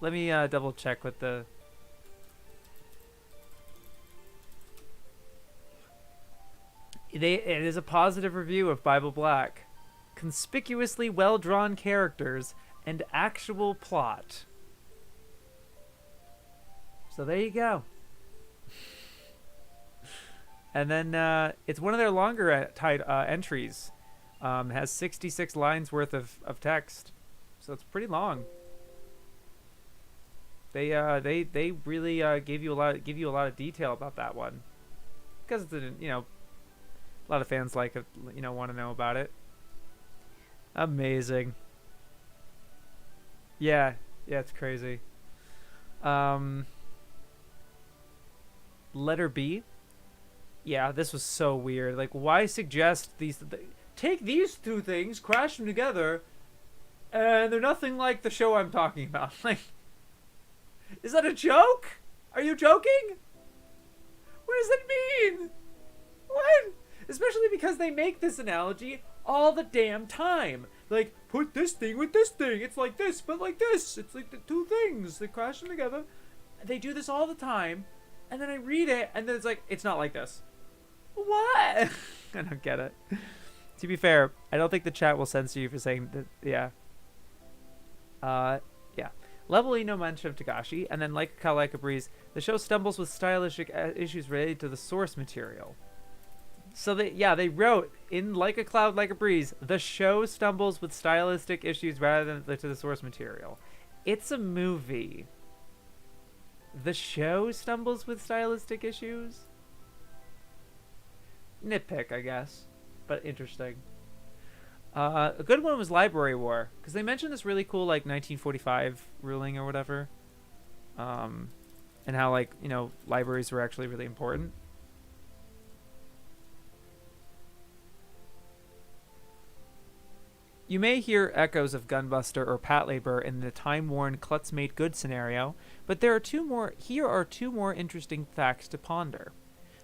Let me double check with the... It is a positive review of Bible Black. Conspicuously well-drawn characters and actual plot. So there you go. And then it's one of their longer entries. Has 66 lines worth of text, so it's pretty long. They really give you a lot of detail about that one, because it's A lot of fans like it, want to know about it. Amazing. Yeah, yeah, it's crazy. Um, letter B. Yeah, this was so weird. Like, why suggest take these two things, crash them together, and they're nothing like the show I'm talking about. Like, is that a joke? Are you joking? What does that mean? What? Especially because they make this analogy all the damn time. Like, put this thing with this thing. It's like this, but like this. It's like the two things. They crash them together. They do this all the time. And then I read it, and then it's like, it's not like this. What? I don't get it. To be fair, I don't think the chat will censor you for saying that. Yeah. Yeah. Level E, no mention of Tagashi, and then Like a Cow, Like a Breeze, the show stumbles with stylistic issues related to the source material. So they wrote in Like a Cloud, Like a Breeze, the show stumbles with stylistic issues rather than to the source material. It's a movie. The show stumbles with stylistic issues? Nitpick, I guess, but interesting. A good one was Library War, because they mentioned this really cool, like, 1945 ruling or whatever. And how, like, libraries were actually really important. You may hear echoes of Gunbuster or Patlabor in the time-worn Klutz Made Good scenario, but here are two more interesting facts to ponder.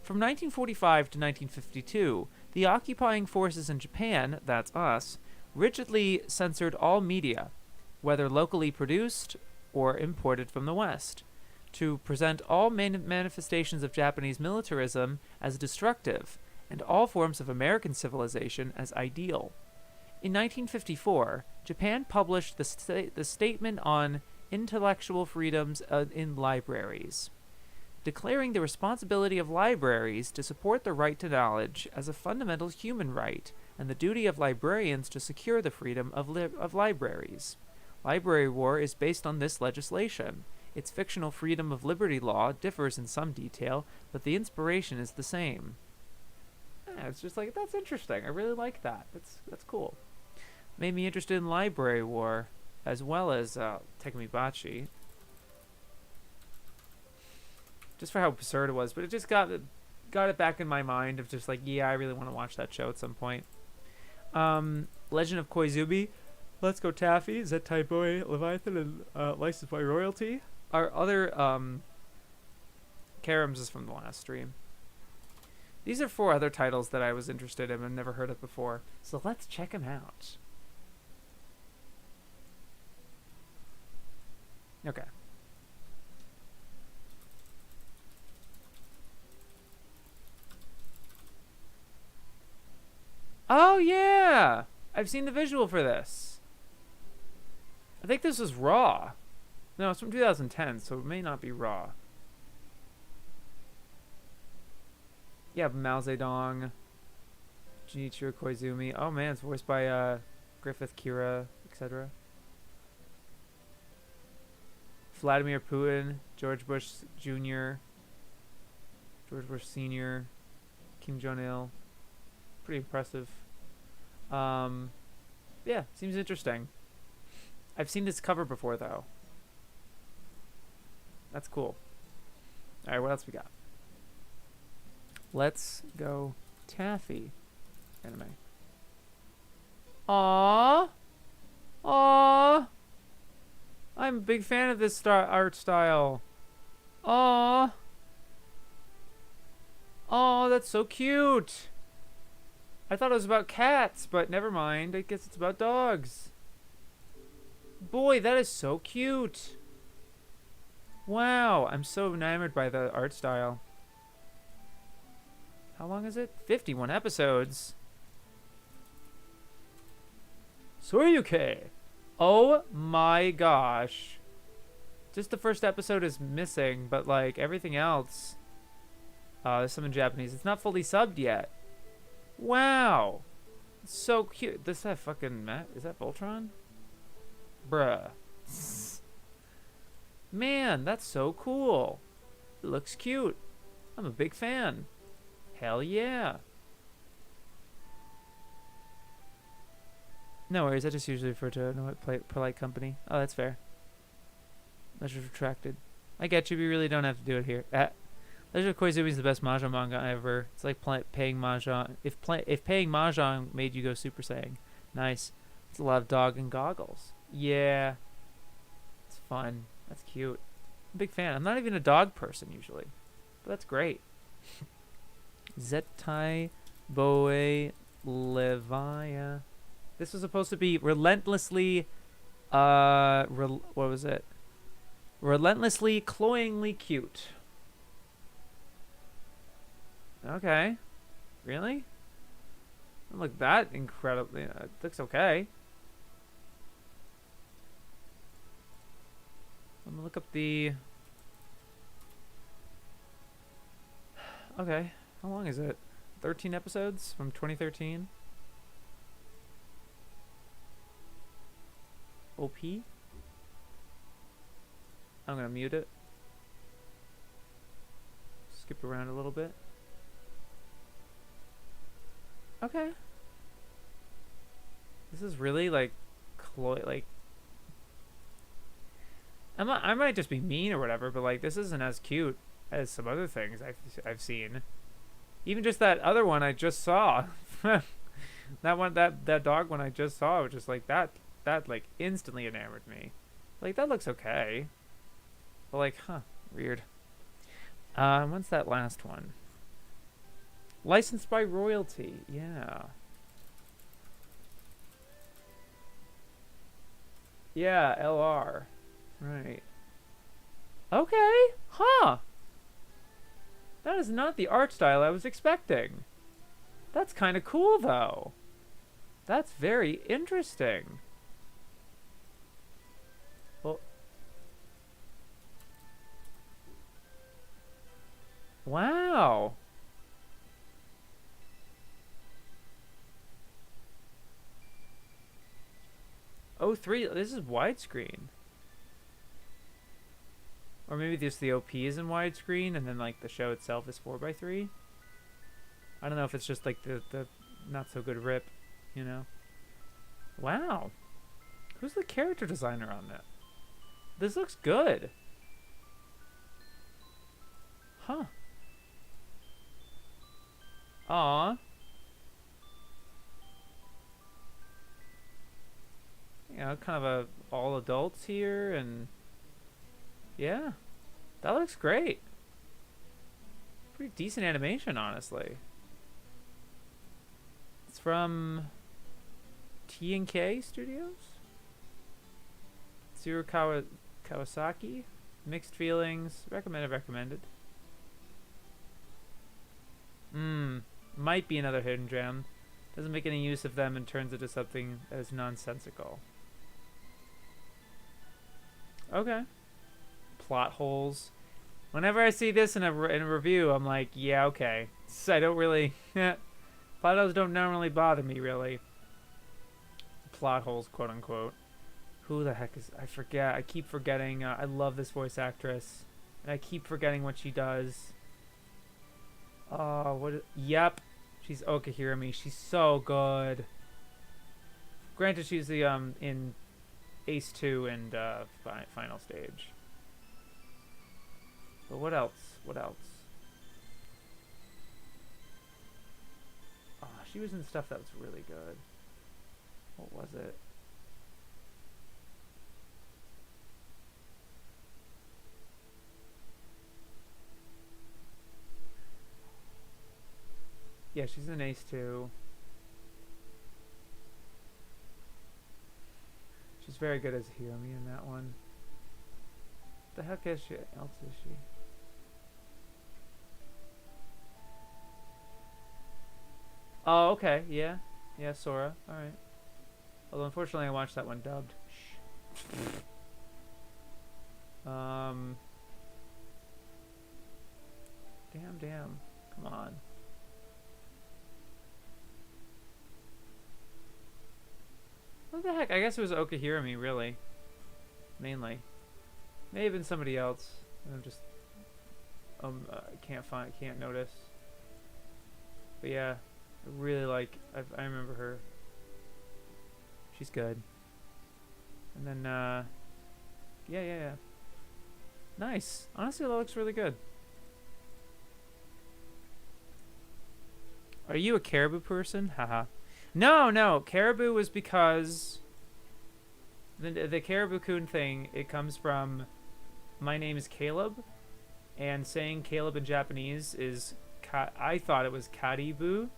From 1945 to 1952, the occupying forces in Japan, that's us, rigidly censored all media, whether locally produced or imported from the West, to present all manifestations of Japanese militarism as destructive and all forms of American civilization as ideal. In 1954, Japan published the Statement on Intellectual Freedoms in Libraries, declaring the responsibility of libraries to support the right to knowledge as a fundamental human right and the duty of librarians to secure the freedom of libraries. Library War is based on this legislation. Its fictional freedom of liberty law differs in some detail, but the inspiration is the same. Yeah, it's just like, that's interesting. I really like that. That's cool. Made me interested in Library War, as well as Tekamibachi. Just for how absurd it was, but it just got it back in my mind of just like, yeah, I really want to watch that show at some point. Legend of Koizumi, Let's Go Taffy, Zettai Boy, Leviathan, and Licensed by Royalty. Our other Karam's is from the last stream. These are 4 other titles that I was interested in and never heard of before, so let's check them out. Okay. Oh, yeah! I've seen the visual for this. I think this was Raw. No, it's from 2010, so it may not be Raw. Yeah, Mao Zedong, Junichiro Koizumi. Oh, man, it's voiced by Griffith, Kira, etc. Vladimir Putin, George Bush Jr., George Bush Sr., Kim Jong-il. Pretty impressive. Yeah, seems interesting. I've seen this cover before, though. That's cool. Alright, what else we got? Let's Go Taffy anime. Aww! Aww! I'm a big fan of this art style. Aww! Aww, that's so cute! I thought it was about cats, but never mind. I guess it's about dogs. Boy, that is so cute. Wow, I'm so enamored by the art style. How long is it? 51 episodes. Soryuke. Oh my gosh. Just the first episode is missing, but like everything else. There's some in Japanese. It's not fully subbed yet. Wow. It's so cute. Is that fucking Matt? Is that Voltron? Bruh. Man, that's so cool. It looks cute. I'm a big fan. Hell yeah. No worries, I just usually refer to polite company. Oh, that's fair. That's just retracted. I get you, but you really don't have to do it here. Legend of Koizumi is the best mahjong manga ever. It's like paying mahjong. If paying mahjong made you go Super Saiyan. Nice. It's a lot of dog and goggles. Yeah. It's fun. That's cute. I'm a big fan. I'm not even a dog person usually. But that's great. Zettai Boe Levaya. This was supposed to be relentlessly what was it? Relentlessly, cloyingly cute. Okay. Really? Doesn't look that incredibly. It looks okay. I'm gonna look up the. Okay. How long is it? 13 episodes from 2013. OP? I'm gonna mute it. Skip around a little bit. Okay. This is really like, I might just be mean or whatever, but like this isn't as cute as some other things I've seen. Even just that other one I just saw. that dog one I just saw, was just like that like instantly enamored me. Like that looks okay. But like, weird. When's that last one? Licensed by royalty, yeah. Yeah, LR. Right. Okay, huh. That is not the art style I was expecting. That's kind of cool, though. That's very interesting. Well, wow. Oh, this is widescreen. Or maybe just the OP is in widescreen and then like the show itself is 4:3. I don't know if it's just like the not so good rip, you know. Wow. Who's the character designer on that? This looks good. Huh. Aw. You know, kind of all adults here, and yeah, that looks great. Pretty decent animation, honestly. It's from T&K Studios. Zero Kawasaki. Mixed feelings. Recommended. Might be another hidden gem. Doesn't make any use of them and turns into something that is nonsensical. Okay. Plot holes. Whenever I see this in a review, I'm like, yeah, okay. So I don't really... Plot holes don't normally bother me, really. Plot holes, quote unquote. Who the heck is... I forget. I keep forgetting. I love this voice actress. And I keep forgetting what she does. Oh, yep. She's Okahirami. She's so good. Granted, she's the, in Ace 2 and, Final Stage. But what else? What else? Oh, she was in stuff that was really good. What was it? Yeah, she's in Ace 2. She's very good as Hirami in that one. The heck else is she? Oh, okay, yeah. Yeah, Sora. Alright. Although, unfortunately, I watched that one dubbed. Damn. Come on. What the heck? I guess it was Okahirami, really. Mainly. May have been somebody else. I'm just... can't notice. But yeah. I really like... I remember her. She's good. And then, yeah. Nice. Honestly, that looks really good. Are you a caribou person? Haha. No. Caribou was because the caribou coon thing, it comes from my name is Caleb, and saying Caleb in Japanese is I thought it was Karibu,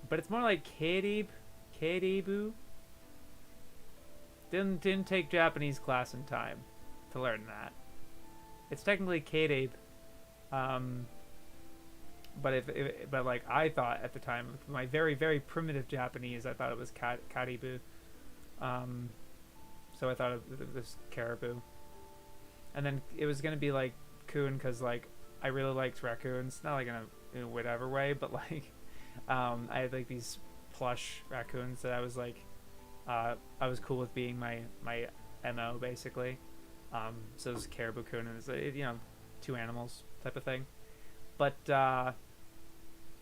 but it's more like Karibu. Didn't take Japanese class in time to learn that. It's technically Karib, but like I thought at the time, my very very primitive Japanese, I thought it was Karibu. So I thought it was caribou, and then it was gonna be like coon because like I really liked raccoons, not like in a whatever way, but like I had like these plush raccoons that I was like I was cool with being my MO basically. So it was caribou coon, and it's two animals type of thing. But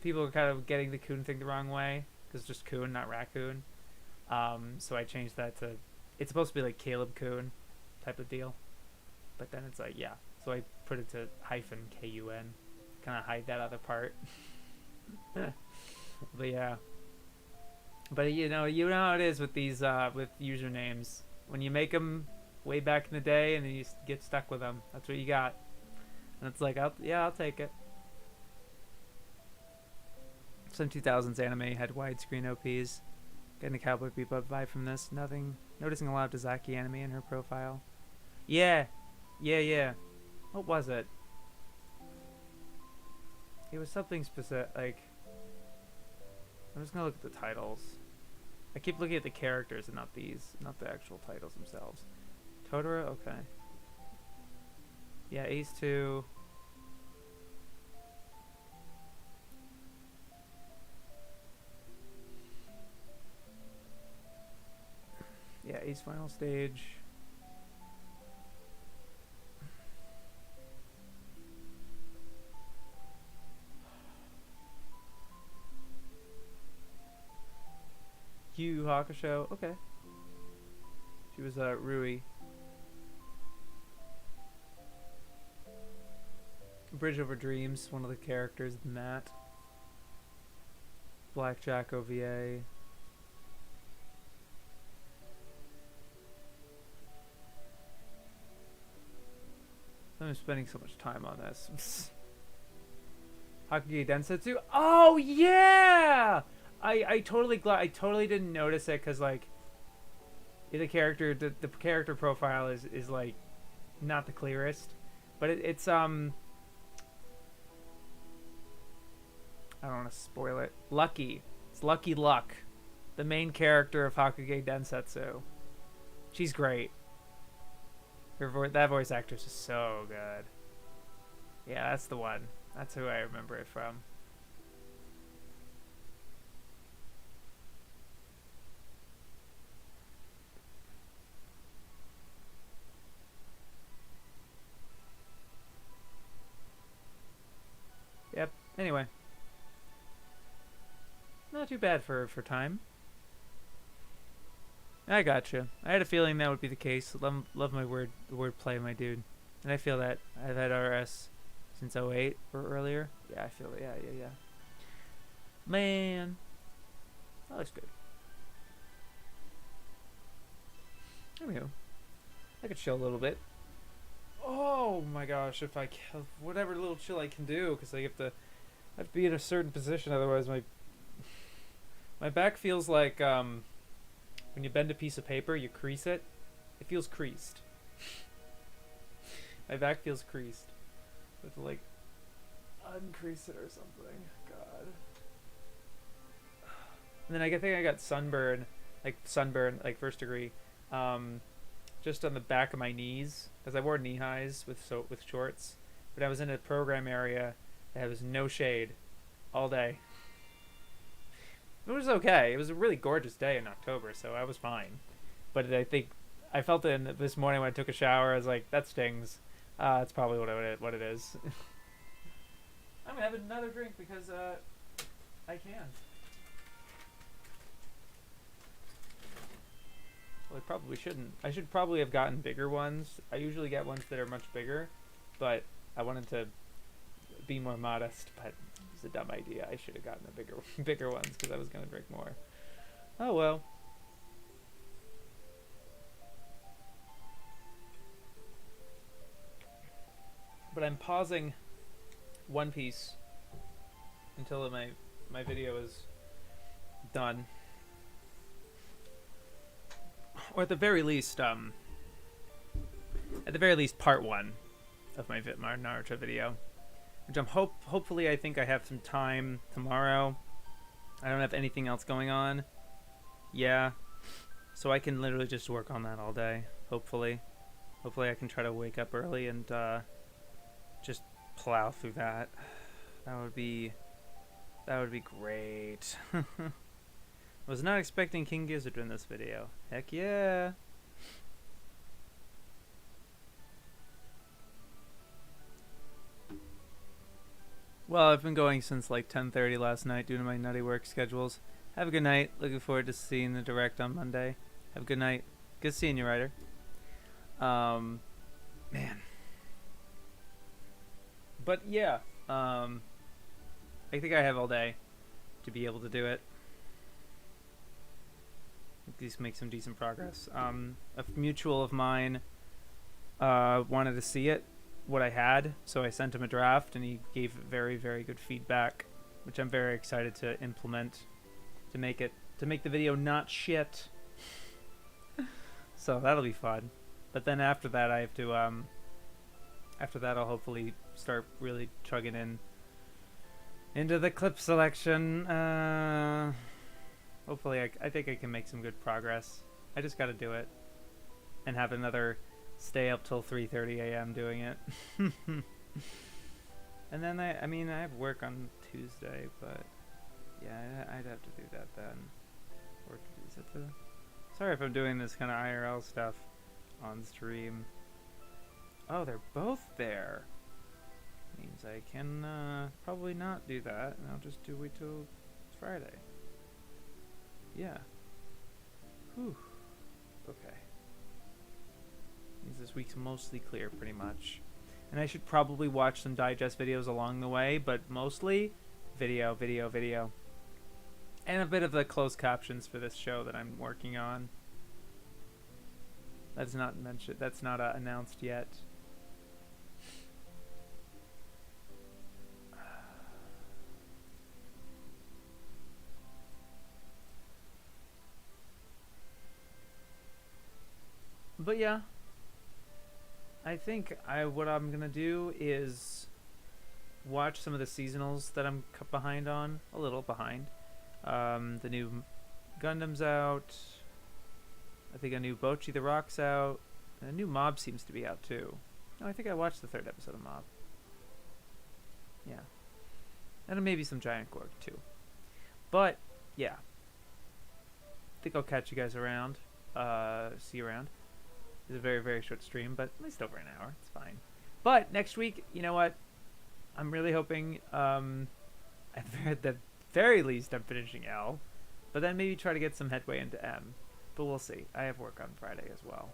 people were kind of getting the coon thing the wrong way because it's just coon, not raccoon. So I changed that to it's supposed to be like Caleb Coon type of deal, but then it's like yeah. So I put it to -KUN, kind of hide that other part. But yeah. But you know how it is with these with usernames. When you make them way back in the day and then you get stuck with them, that's what you got. And it's like, I'll take it. Some 2000s anime had widescreen OPs. Getting the Cowboy Bebop vibe from this. Noticing a lot of Dazaki anime in her profile. Yeah. What was it? It was something specific. Like, I'm just gonna look at the titles. I keep looking at the characters and not the actual titles themselves. Totoro, okay. Yeah, Ace 2. Yeah, Ace Final Stage. Yu Yu Hakusho, okay. She was Rui. Bridge Over Dreams, one of the characters in that. Blackjack OVA. I'm spending so much time on this. Hakugi Densetsu? Oh yeah! I totally didn't notice it because like the character profile is like not the clearest, but it's I don't want to spoil it. Lucky, it's Lucky Luck, the main character of Hakugi Densetsu. She's great. That voice actress is so good. Yeah, that's the one. That's who I remember it from. Yep. Anyway. Not too bad for time. I gotcha. I had a feeling that would be the case. Love my wordplay, my dude. And I feel that. I've had RS since 08 or earlier. Yeah, I feel it. Yeah. Man. That looks good. There we go. I could chill a little bit. Oh my gosh, if I can, whatever little chill I can do, because I have to be in a certain position, otherwise my back feels like when you bend a piece of paper, you crease it. It feels creased. My back feels creased. I have to like uncrease it or something. God. And then I think I got sunburn like first degree, just on the back of my knees because I wore knee highs with shorts, but I was in a program area that was no shade all day. It was okay. It was a really gorgeous day in October, so I was fine. But I think I felt it this morning when I took a shower. I was like, that stings. That's probably what it is. I'm gonna have another drink because I can. Well, I probably shouldn't. I should probably have gotten bigger ones. I usually get ones that are much bigger, but I wanted to be more modest, but it was a dumb idea. I should have gotten the bigger ones because I was going to drink more. Oh well. But I'm pausing One Piece until my video is done. Or at the very least part 1 of my Naruto video. Which hopefully I think I have some time tomorrow. I don't have anything else going on. Yeah. So I can literally just work on that all day, hopefully. Hopefully I can try to wake up early and just plow through that. That would be great. Was not expecting King Gizzard in this video. Heck yeah. Well, I've been going since like 10:30 last night due to my nutty work schedules. Have a good night. Looking forward to seeing the direct on Monday. Have a good night. Good seeing you, Ryder. Man. But yeah, I think I have all day to be able to do it. At least make some decent progress. A mutual of mine wanted to see it, what I had, so I sent him a draft, and he gave very, very good feedback, which I'm very excited to implement to make the video not shit. So that'll be fun. But then after that, I have to after that, I'll hopefully start really chugging into the clip selection. Hopefully, I think I can make some good progress. I just got to do it and have another stay up till 3:30 a.m. doing it. And then I mean, I have work on Tuesday, but yeah, I'd have to do that then. Or is it the? Sorry if I'm doing this kind of IRL stuff on stream. Oh, they're both there. Means I can probably not do that, and I'll just wait till Friday. Yeah. Whew. Okay. Means this week's mostly clear, pretty much. And I should probably watch some digest videos along the way, but mostly video. And a bit of the closed captions for this show that I'm working on. That's not mentioned. That's not announced yet. But yeah, I think what I'm gonna do is watch some of the seasonals that I'm behind on, a little behind. The new Gundam's out. I think a new Bocchi the Rock's out. And a new Mob seems to be out too. Oh, I think I watched the 3rd episode of Mob. Yeah. And maybe some Giant Gorg too. But, yeah. I think I'll catch you guys around. See you around. It's a very, very short stream, but at least over an hour. It's fine. But next week, you know what? I'm really hoping, at the very least, I'm finishing L. But then maybe try to get some headway into M. But we'll see. I have work on Friday as well.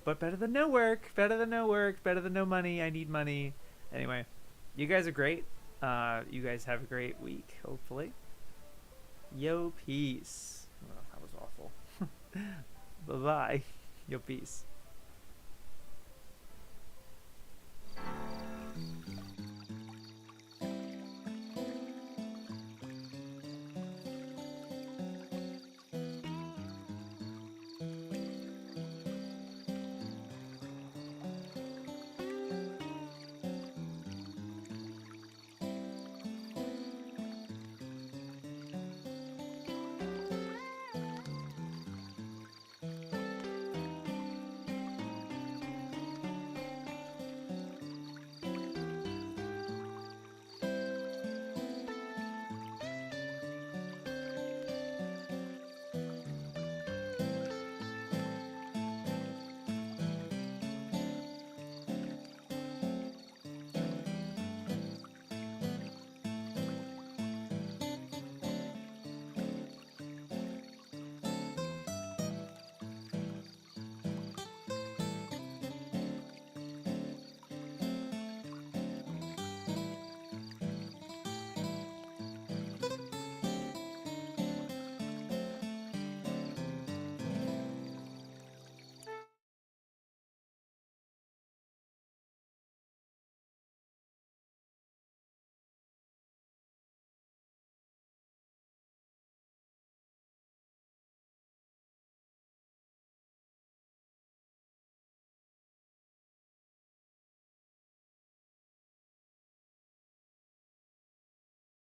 But better than no work. Better than no work. Better than no money. I need money. Anyway, you guys are great. You guys have a great week, hopefully. Yo, peace. Oh, that was awful. Bye-bye. Yo, peace.